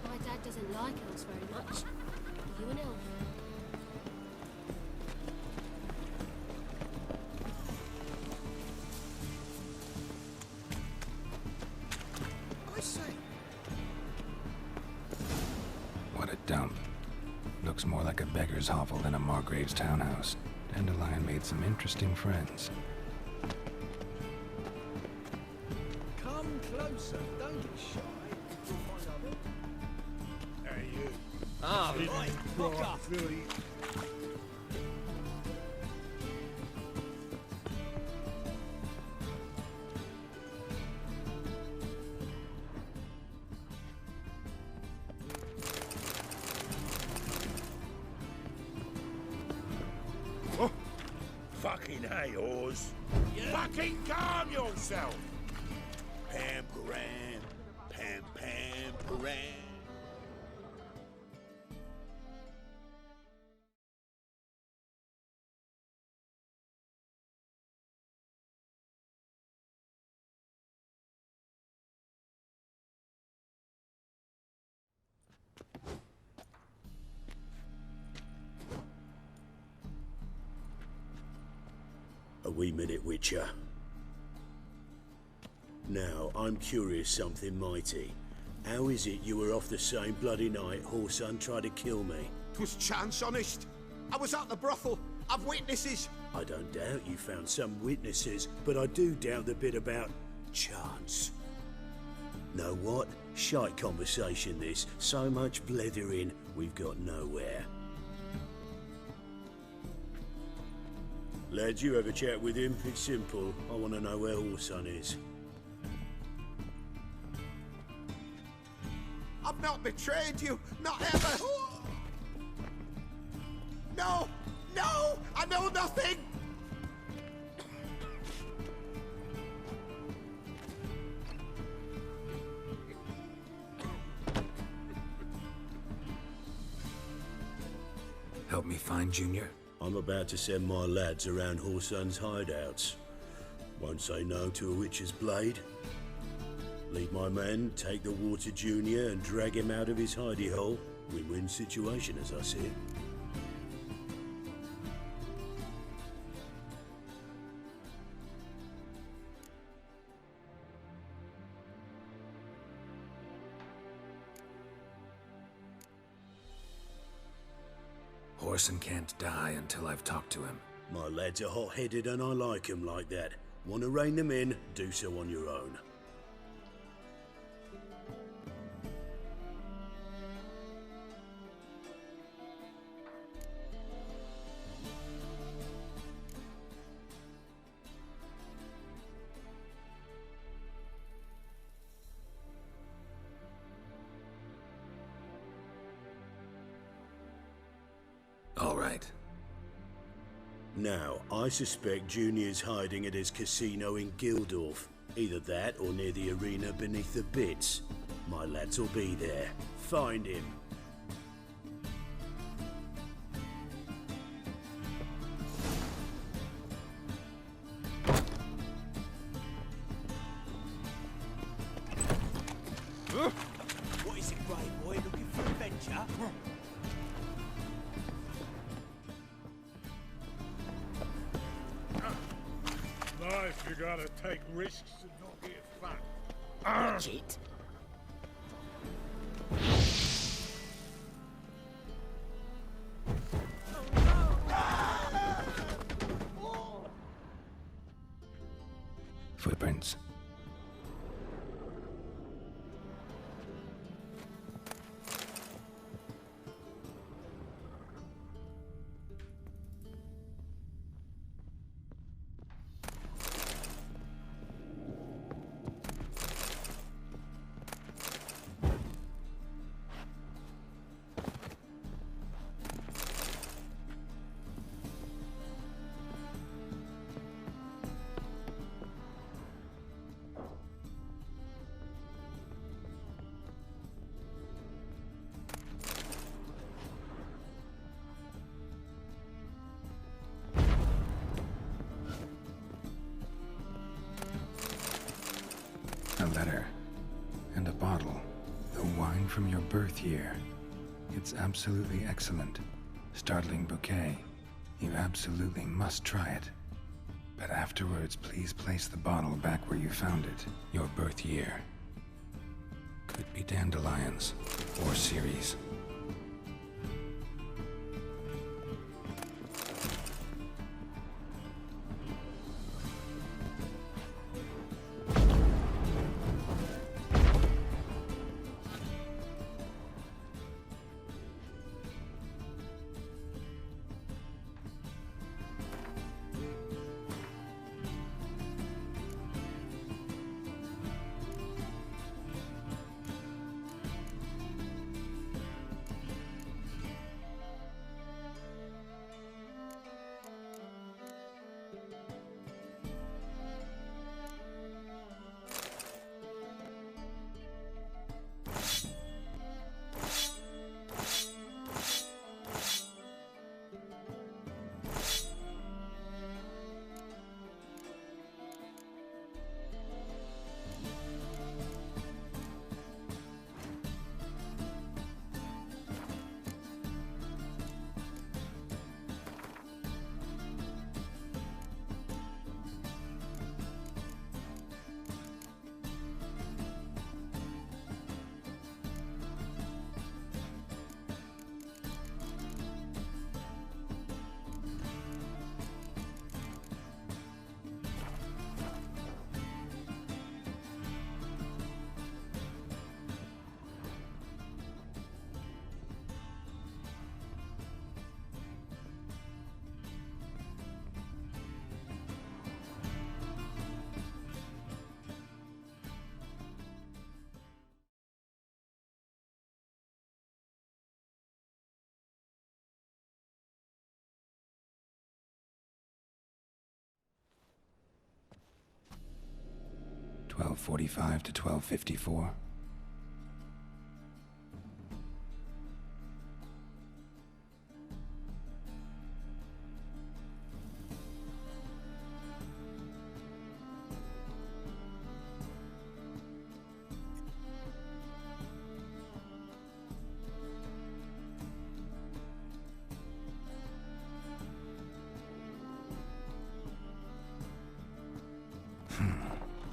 My dad doesn't like elves very much. Are you an elf? What a dump. Looks more like a beggar's hovel than a Margrave's townhouse. Dandelion made some interesting friends. Come closer, don't be shy. Hey, you. Ah, right. Look up. Really? Fucking hey, Oz. Fucking calm yourself. Pam Param. Pam Pam Param. A wee minute, Witcher. Now, I'm curious something mighty. How is it you were off the same bloody night Whoreson tried to kill me? 'Twas chance, honest. I was at the brothel. I've witnesses. I don't doubt you found some witnesses, but I do doubt the bit about chance. Know what? Shite conversation this. So much blethering, we've got nowhere. Lads, you have a chat with him. It's simple. I want to know where Whoreson is. I've not betrayed you. Not ever. No! No! I know nothing! Help me find Junior? I'm about to send my lads around Whoreson's hideouts. Won't say no to a witch's blade. Lead my men, take the water Junior and drag him out of his hidey hole. Win-win situation as I see it. Whoreson can't die until I've talked to him. My lads are hot-headed and I like 'em like that. Want to rein them in, do so on your own. All right. Now, I suspect Junior's hiding at his casino in Gildorf. Either that or near the arena beneath the bits. My lads will be there. Find him. What is it, Grey Boy? Looking for adventure? Life, you gotta take risks and not get fat. Watch it. Footprints. A letter. And a bottle. The wine from your birth year. It's absolutely excellent. Startling bouquet. You absolutely must try it. But afterwards, please place the bottle back where you found it. Your birth year. Could be dandelions. Or Ciri's. (12:45 to 12:54).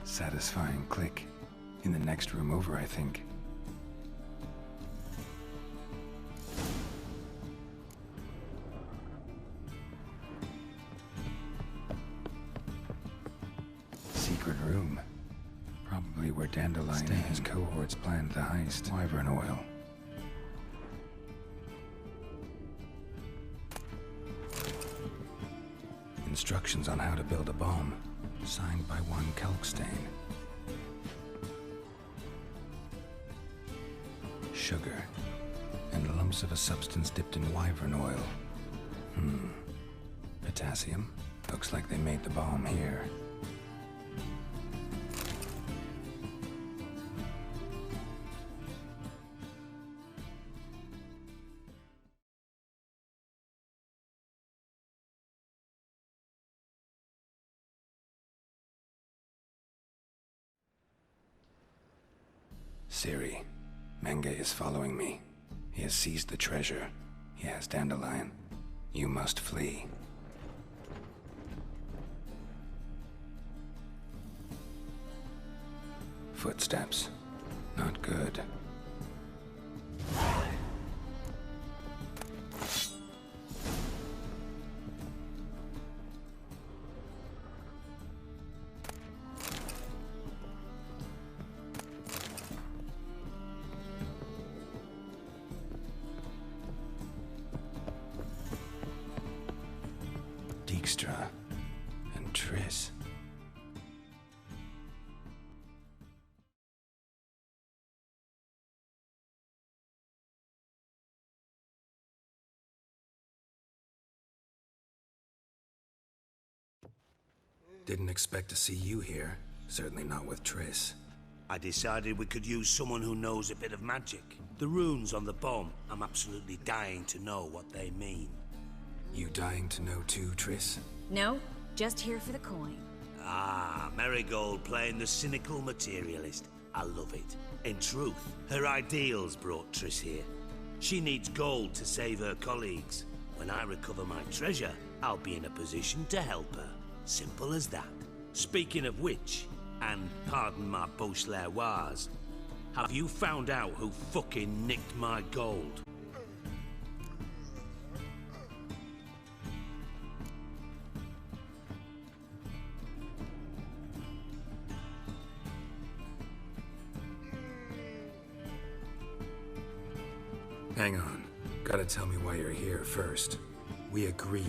Satisfying click. In the next room over, I think. secret room. Probably where Dandelion and his cohorts planned the heist. Wyvern oil. Instructions on how to build a bomb. Signed by one Kelkstain. Sugar. And lumps of a substance dipped in wyvern oil. Potassium? Looks like they made the bomb here. Ciri, Menge is following me. He has seized the treasure. He has Dandelion. You must flee. Footsteps. Not good. Dijkstra and Triss. Didn't expect to see you here. Certainly not with Triss. I decided we could use someone who knows a bit of magic. The runes on the bomb, I'm absolutely dying to know what they mean. You dying to know too, Triss? No, just here for the coin. Ah, Marigold playing the cynical materialist. I love it. In truth, her ideals brought Triss here. She needs gold to save her colleagues. When I recover my treasure, I'll be in a position to help her. Simple as that. Speaking of which, and pardon my Beauclervoise, have you found out who fucking nicked my gold? Hang on. Gotta tell me why you're here first. We agreed.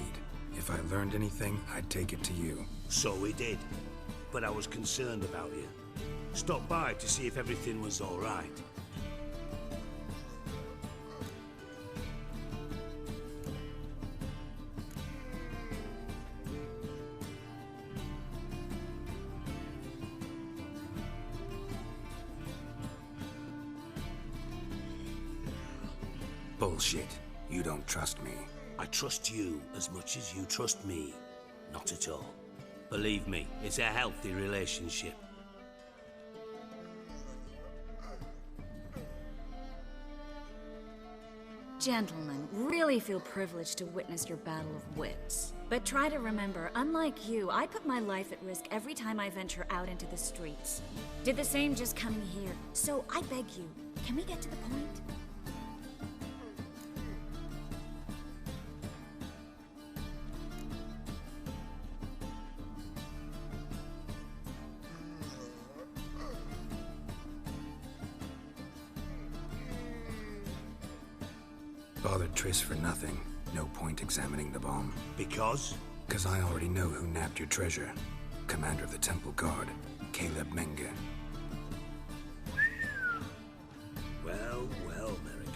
If I learned anything, I'd take it to you. So we did. But I was concerned about you. Stopped by to see if everything was all right. Bullshit. You don't trust me. I trust you as much as you trust me. Not at all. Believe me, it's a healthy relationship. Gentlemen, really feel privileged to witness your battle of wits. But try to remember, unlike you, I put my life at risk every time I venture out into the streets. Did the same just coming here. So I beg you, can we get to the point? Bothered Triss for nothing. No point examining the bomb. Because? Because I already know who nabbed your treasure. Commander of the Temple Guard, Caleb Menge. Well, well, Marigold.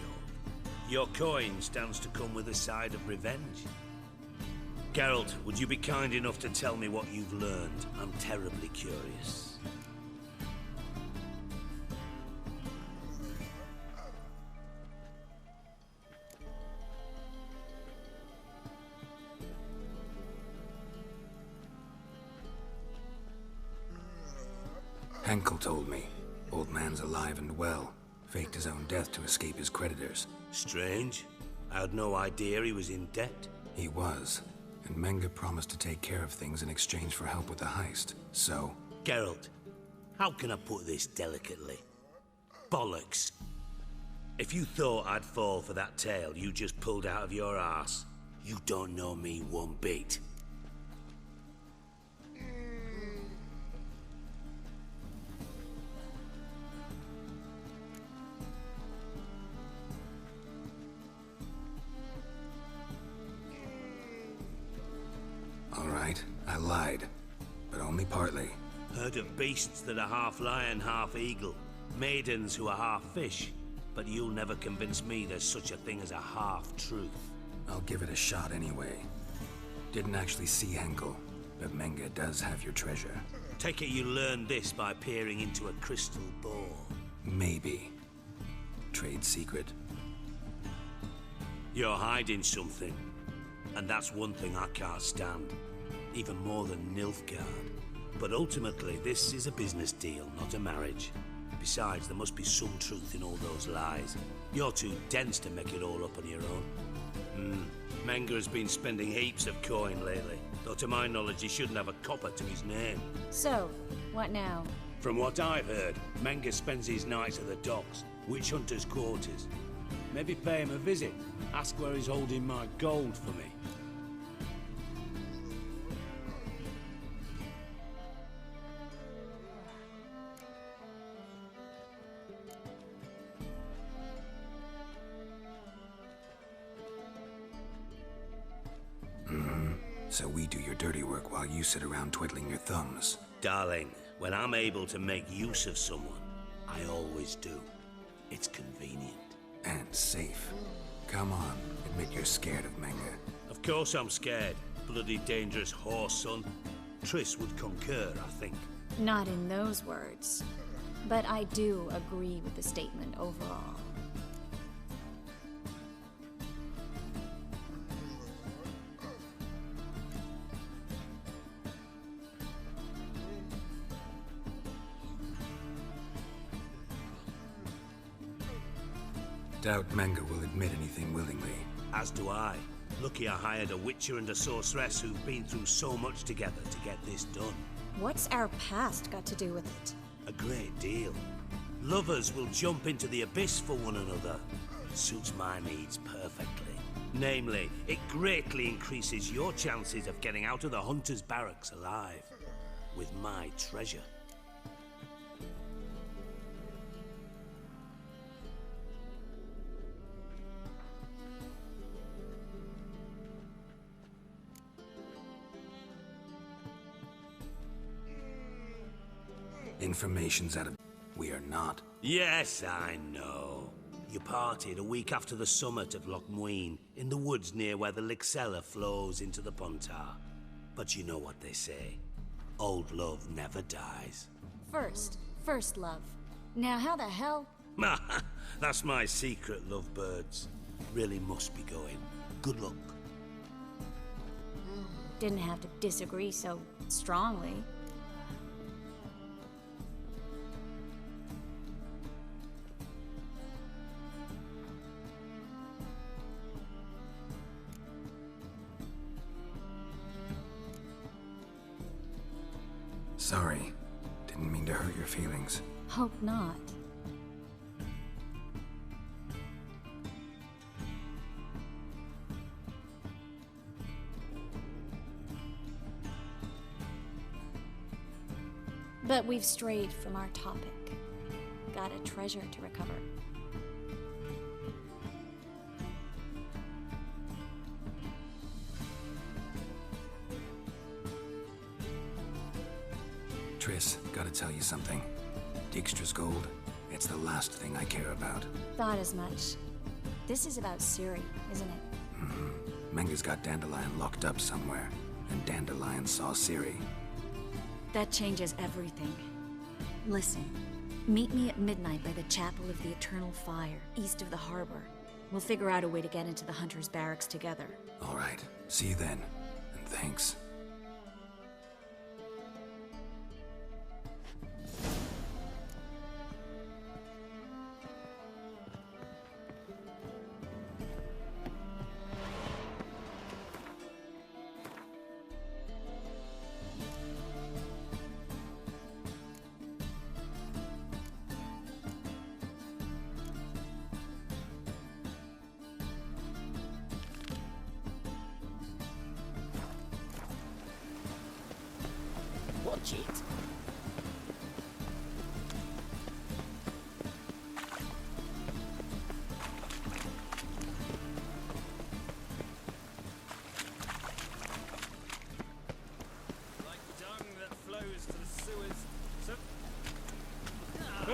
Your coin stands to come with a side of revenge. Geralt, would you be kind enough to tell me what you've learned? I'm terribly curious. Henkel told me. Old man's alive and well. Faked his own death to escape his creditors. Strange. I had no idea he was in debt. He was. And Menge promised to take care of things in exchange for help with the heist. So... Geralt, how can I put this delicately? Bollocks. If you thought I'd fall for that tale you just pulled out of your arse, you don't know me one bit. I lied, but only partly. Heard of beasts that are half lion, half eagle. Maidens who are half fish. But you'll never convince me there's such a thing as a half-truth. I'll give it a shot anyway. Didn't actually see Henkel, but Menge does have your treasure. Take it you learned this by peering into a crystal ball. Maybe. Trade secret. You're hiding something. And that's one thing I can't stand. Even more than Nilfgaard. But ultimately, this is a business deal, not a marriage. Besides, there must be some truth in all those lies. You're too dense to make it all up on your own. Menge has been spending heaps of coin lately. Though to my knowledge, he shouldn't have a copper to his name. So, what now? From what I've heard, Menge spends his nights at the docks, witch hunters' quarters. Maybe pay him a visit. Ask where he's holding my gold for me. So we do your dirty work while you sit around twiddling your thumbs. Darling, when I'm able to make use of someone, I always do. It's convenient. And safe. Come on, admit you're scared of Menge. Of course I'm scared. Bloody dangerous horse, son. Triss would concur, I think. Not in those words. But I do agree with the statement overall. Doubt Menge will admit anything willingly. As do I. Lucky I hired a witcher and a sorceress who've been through so much together to get this done. What's our past got to do with it? A great deal. Lovers will jump into the abyss for one another. It suits my needs perfectly. Namely, it greatly increases your chances of getting out of the hunter's barracks alive. With my treasure. Information's out of... We are not. Yes, I know. You parted a week after the summit of Loch Muine, in the woods near where the Lixella flows into the Pontar. But you know what they say. Old love never dies. First love. Now how the hell... That's my secret, lovebirds. Really must be going. Good luck. Didn't have to disagree so strongly. Sorry. Didn't mean to hurt your feelings. Hope not. But we've strayed from our topic. Got a treasure to recover. Triss, gotta tell you something. Dijkstra's gold, it's the last thing I care about. Thought as much. This is about Ciri, isn't it? Menge's got Dandelion locked up somewhere, and Dandelion saw Ciri. That changes everything. Listen, meet me at midnight by the Chapel of the Eternal Fire, east of the harbor. We'll figure out a way to get into the Hunter's barracks together. All right, see you then, and thanks. Watch it.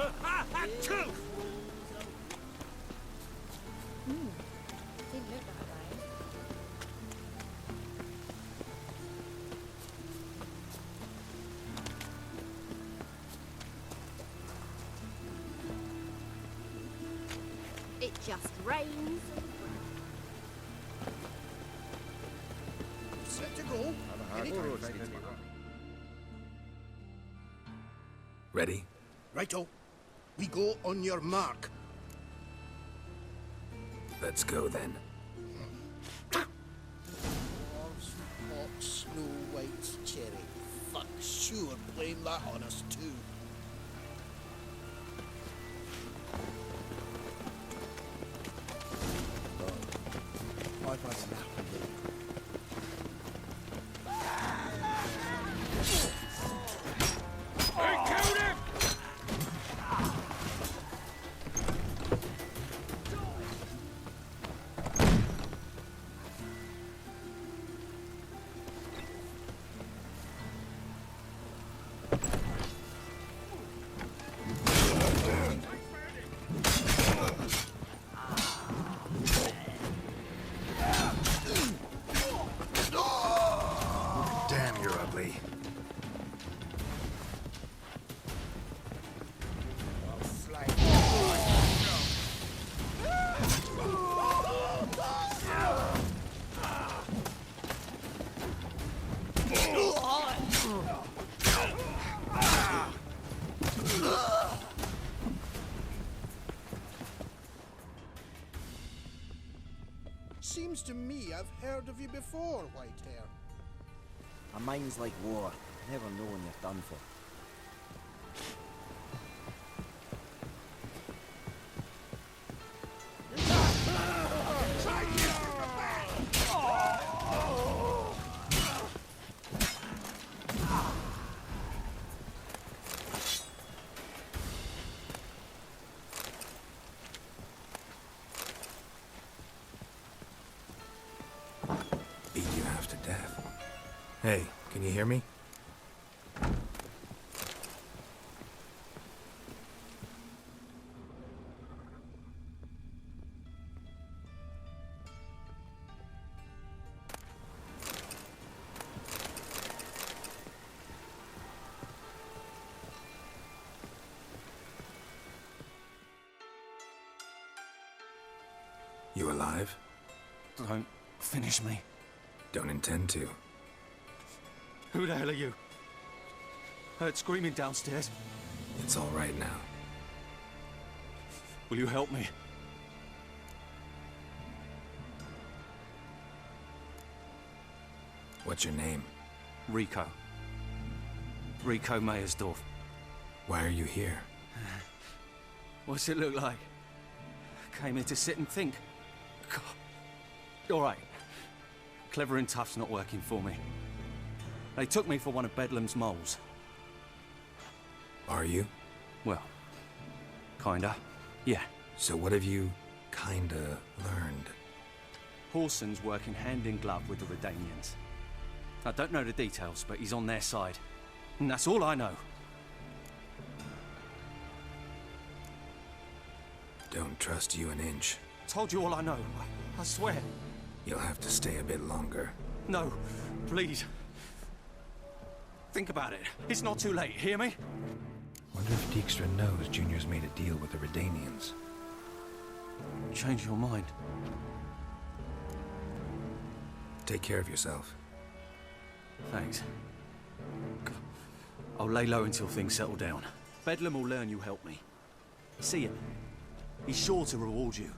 Didn't look that way. It just rains. Set to go. Ready? Righto. We go on your mark. Let's go then. Dwarves, hot, snow whites, cherry. Fuck, sure, blame that on us too. I've had enough of it. They killed him! Damn, you're ugly. Seems to me I've heard of you before, Whitehair. A mind's like war. Never know when you're done for. Beat you half to death. Hey, can you hear me? You alive? Don't finish me. Don't intend to. Who the hell are you? Heard screaming downstairs. It's all right now. Will you help me? What's your name? Rico. Rico Mayersdorf. Why are you here? What's it look like? Came here to sit and think. God. All right. Clever and tough's not working for me. They took me for one of Bedlam's moles. Are you? Well, kinda. Yeah. So what have you kinda learned? Horson's working hand in glove with the Redanians. I don't know the details, but he's on their side. And that's all I know. Don't trust you an inch. Told you all I know. I swear. You'll have to stay a bit longer. No, please. Think about it. It's not too late, hear me? Wonder if Dijkstra knows Junior's made a deal with the Redanians. Change your mind. Take care of yourself. Thanks. I'll lay low until things settle down. Bedlam will learn you helped me. See him. He's sure to reward you.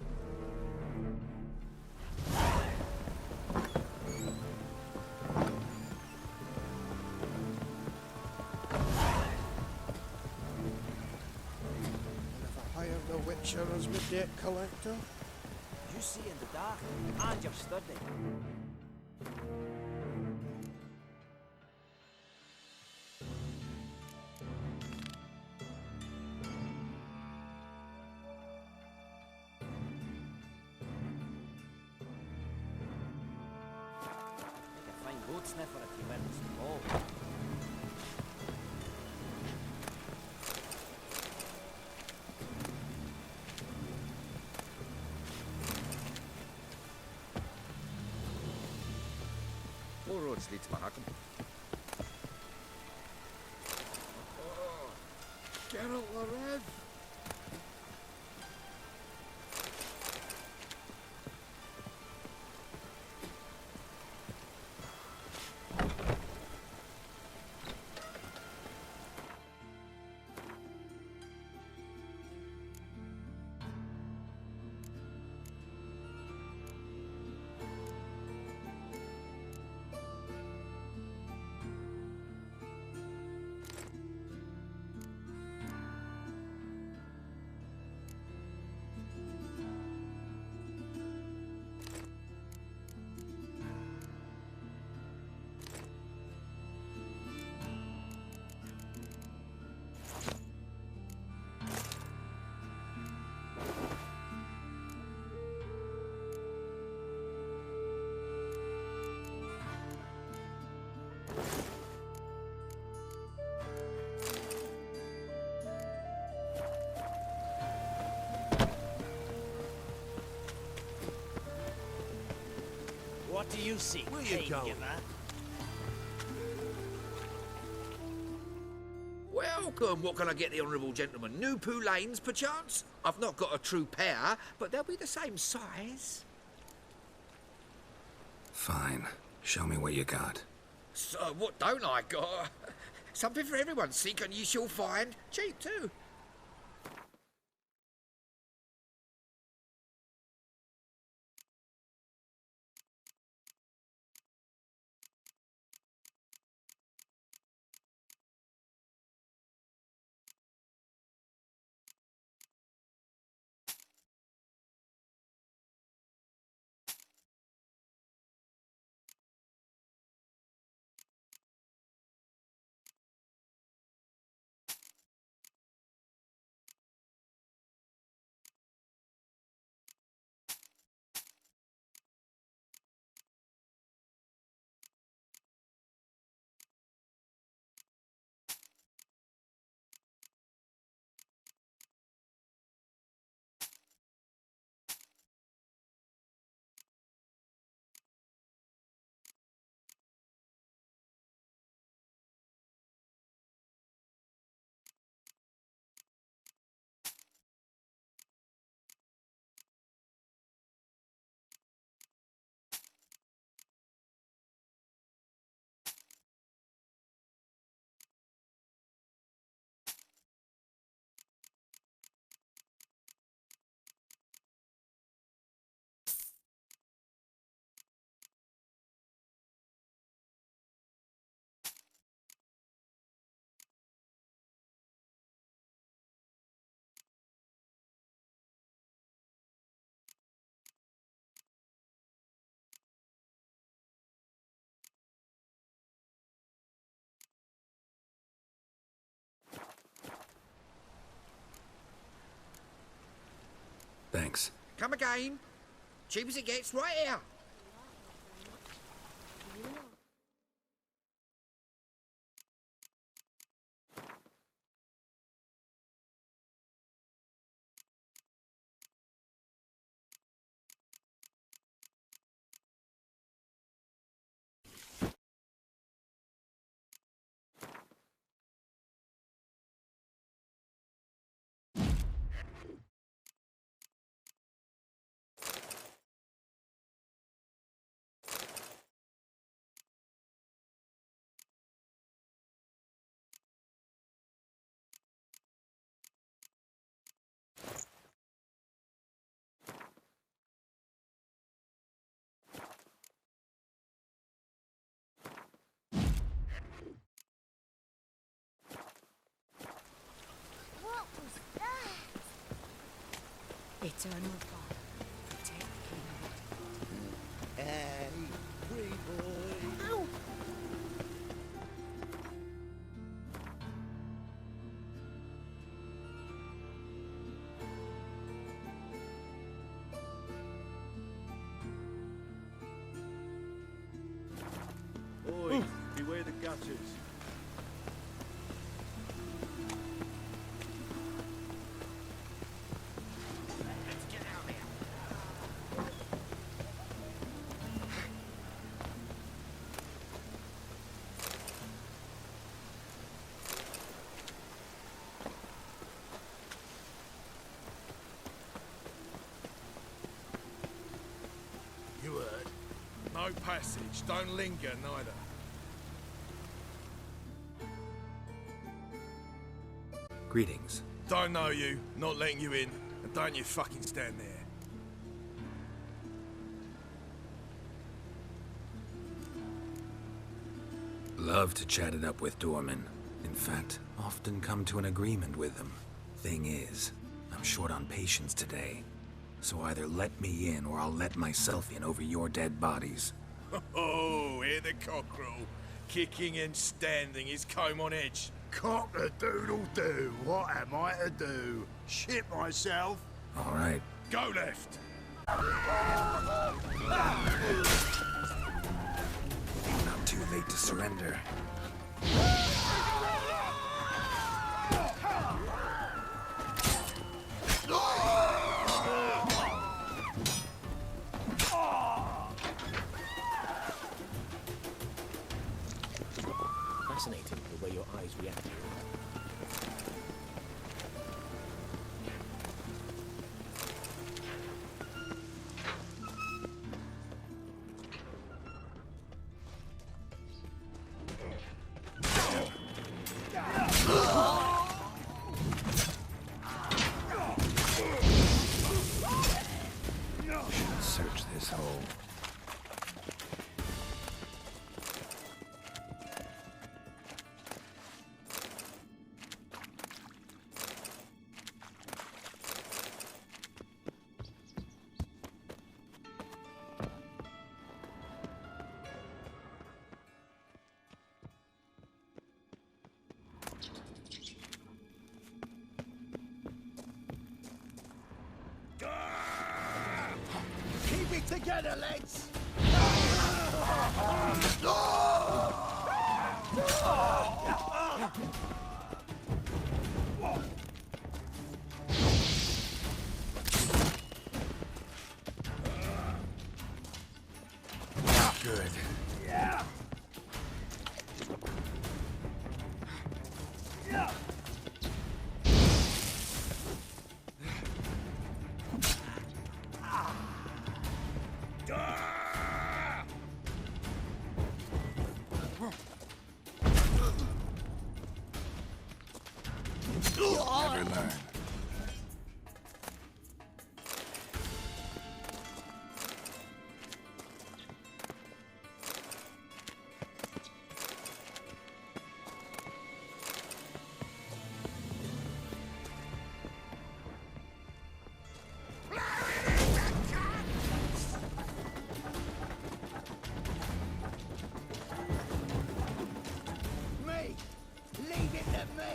The Witcher as my debt collector. You see in the dark, and you're studying. Make a fine goat sniffer if you weren't small. Blitzwagen. Geralt the Rev. What do you see? Where you going? Welcome. What can I get the honourable gentleman? New poulaines, perchance? I've not got a true pair, but they'll be the same size. Fine. Show me what you got. So, what don't I got? Something for everyone. Seek and ye shall find. Cheap, too. Thanks. Come again. Cheap as it gets, right here. What was that? Eternal fire. Protect King. Hey, free boy. Ow! Oi, beware the gutters. Let's get out here. No passage. Don't linger, neither. Greetings. Don't know you, not letting you in, and don't you fucking stand there. Love to chat it up with doormen. In fact, often come to an agreement with them. Thing is, I'm short on patience today. So either let me in or I'll let myself in over your dead bodies. Oh, hear the cockerel. Kicking and standing, his comb on edge. Cock-a-doodle-doo, what am I to do? Shit myself? All right. Go left. Not too late to surrender. Fascinating the way your eyes react. Search this hole. Keep it together, lads! Good. Yeah. Never learn. Me! Leave it to me!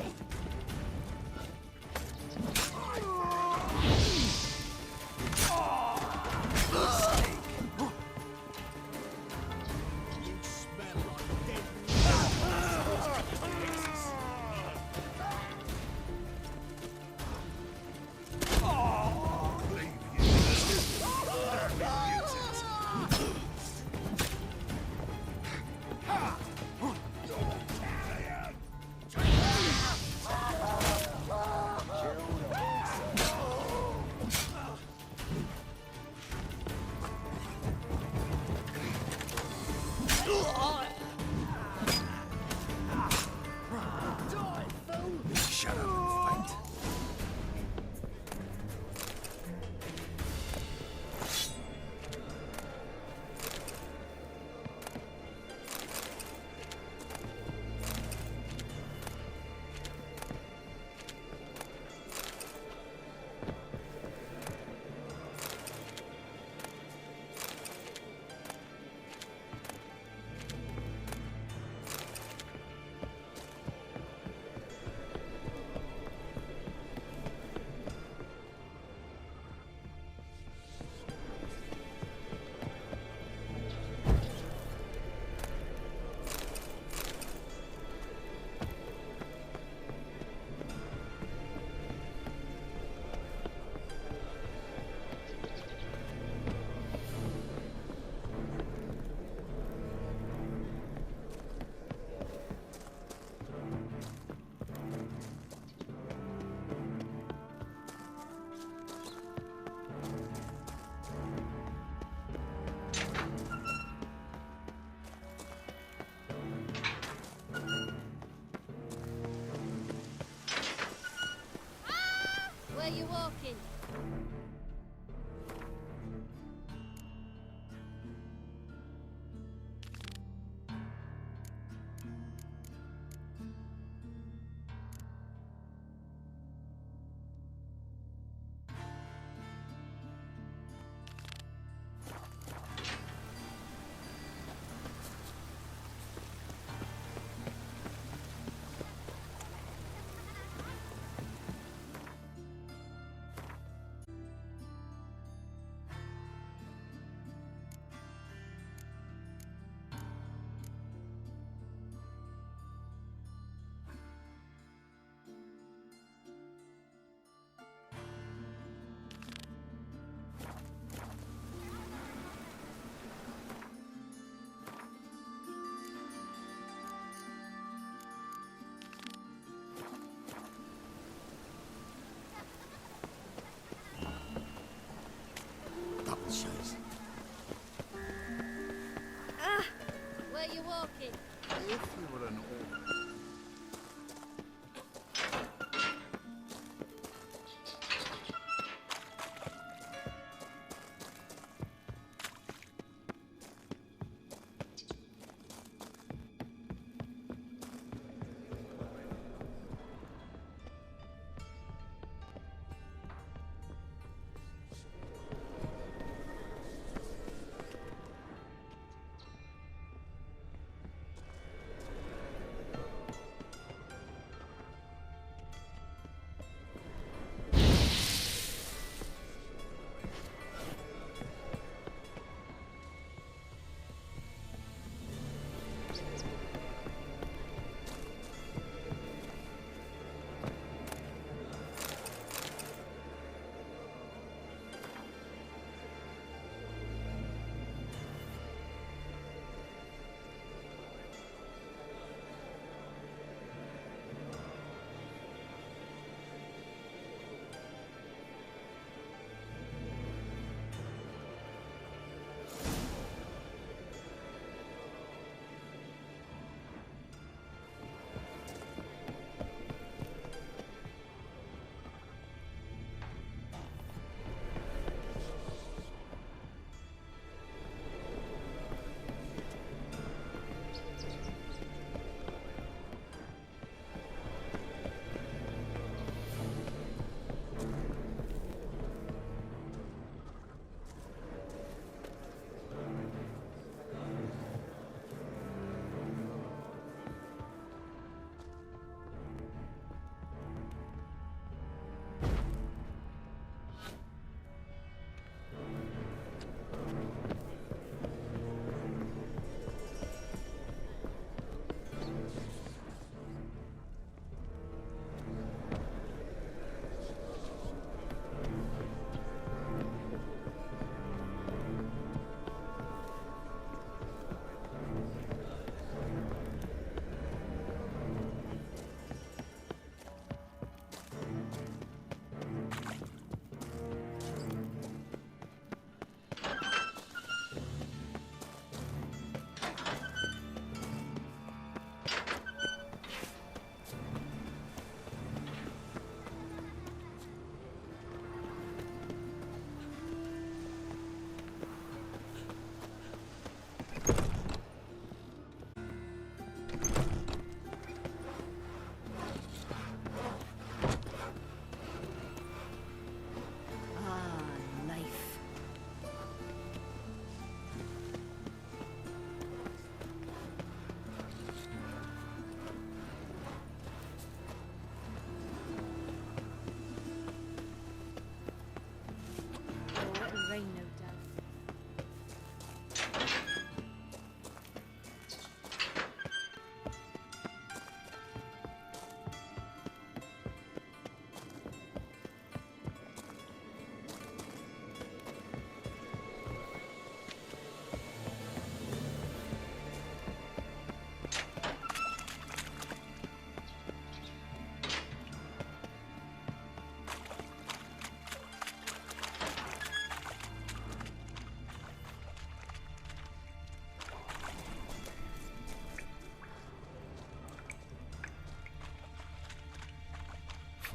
where you're walking.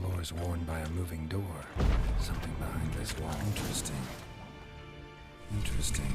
floor is worn by a moving door. Something behind this wall. Interesting. Interesting.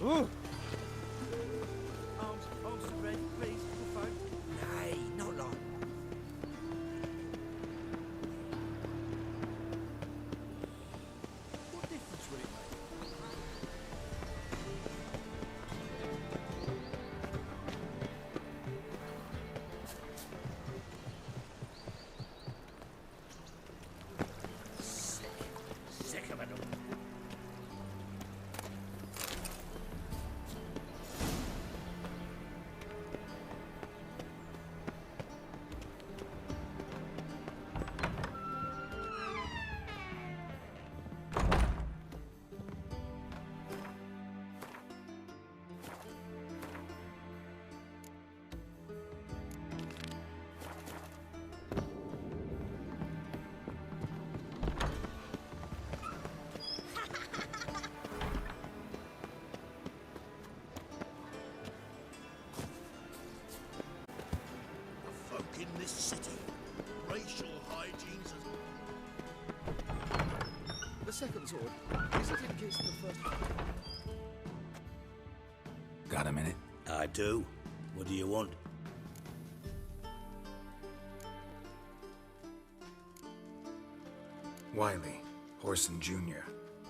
Ooh. Arms ready, please, for the phone. Nay, not long. What difference will it make? Sick of it all. In this city, racial hygiene's The second sword, is it in case the first one? Got a minute? I do. What do you want? Wiley, Horson Jr.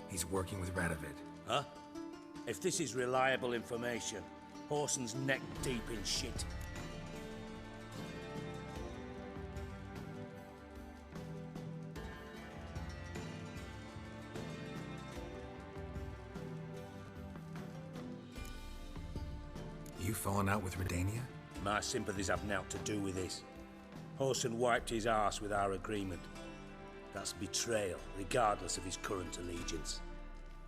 He's working with Radovid. Huh? If this is reliable information, Horson's neck deep in shit. You falling out with Redania? My sympathies have naught to do with this. Horson wiped his arse with our agreement. That's betrayal, regardless of his current allegiance.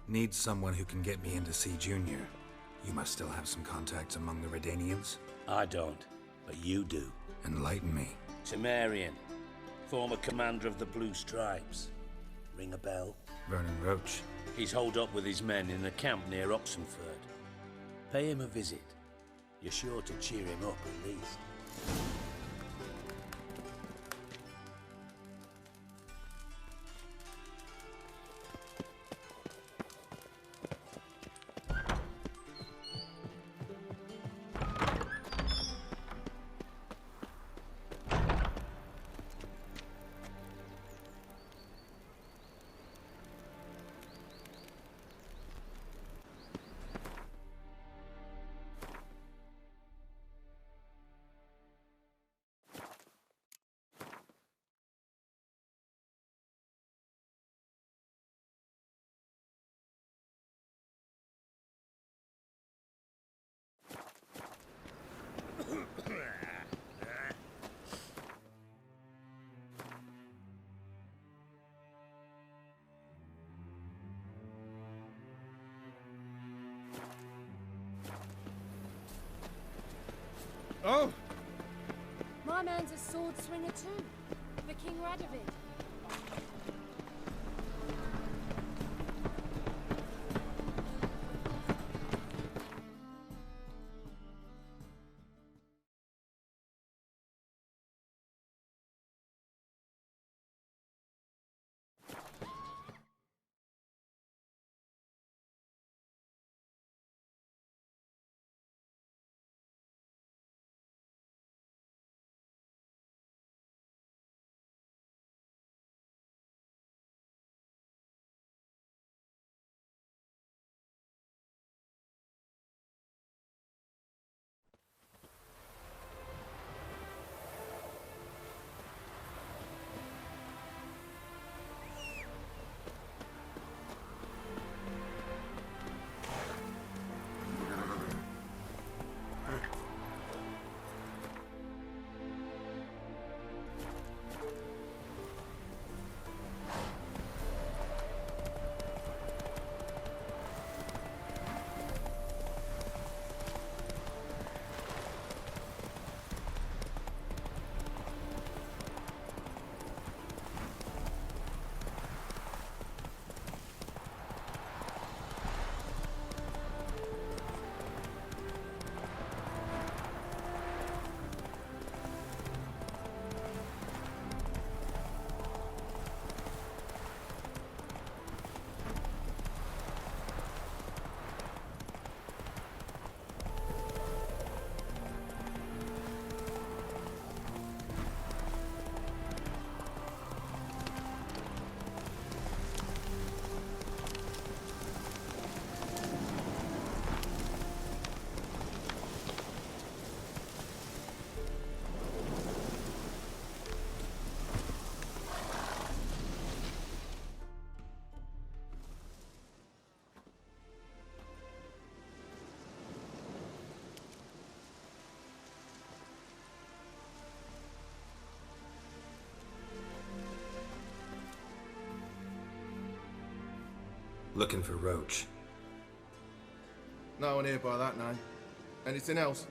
Need someone who can get me in to see Junior. You must still have some contacts among the Redanians? I don't, but you do. Enlighten me. Temerian, former commander of the Blue Stripes. Ring a bell? Vernon Roach. He's holed up with his men in a camp near Oxenford. Pay him a visit. You're sure to cheer him up, at least. Oh! My man's a sword swinger too. The King Radovid. Looking for Roach. No one here by that name. Anything else?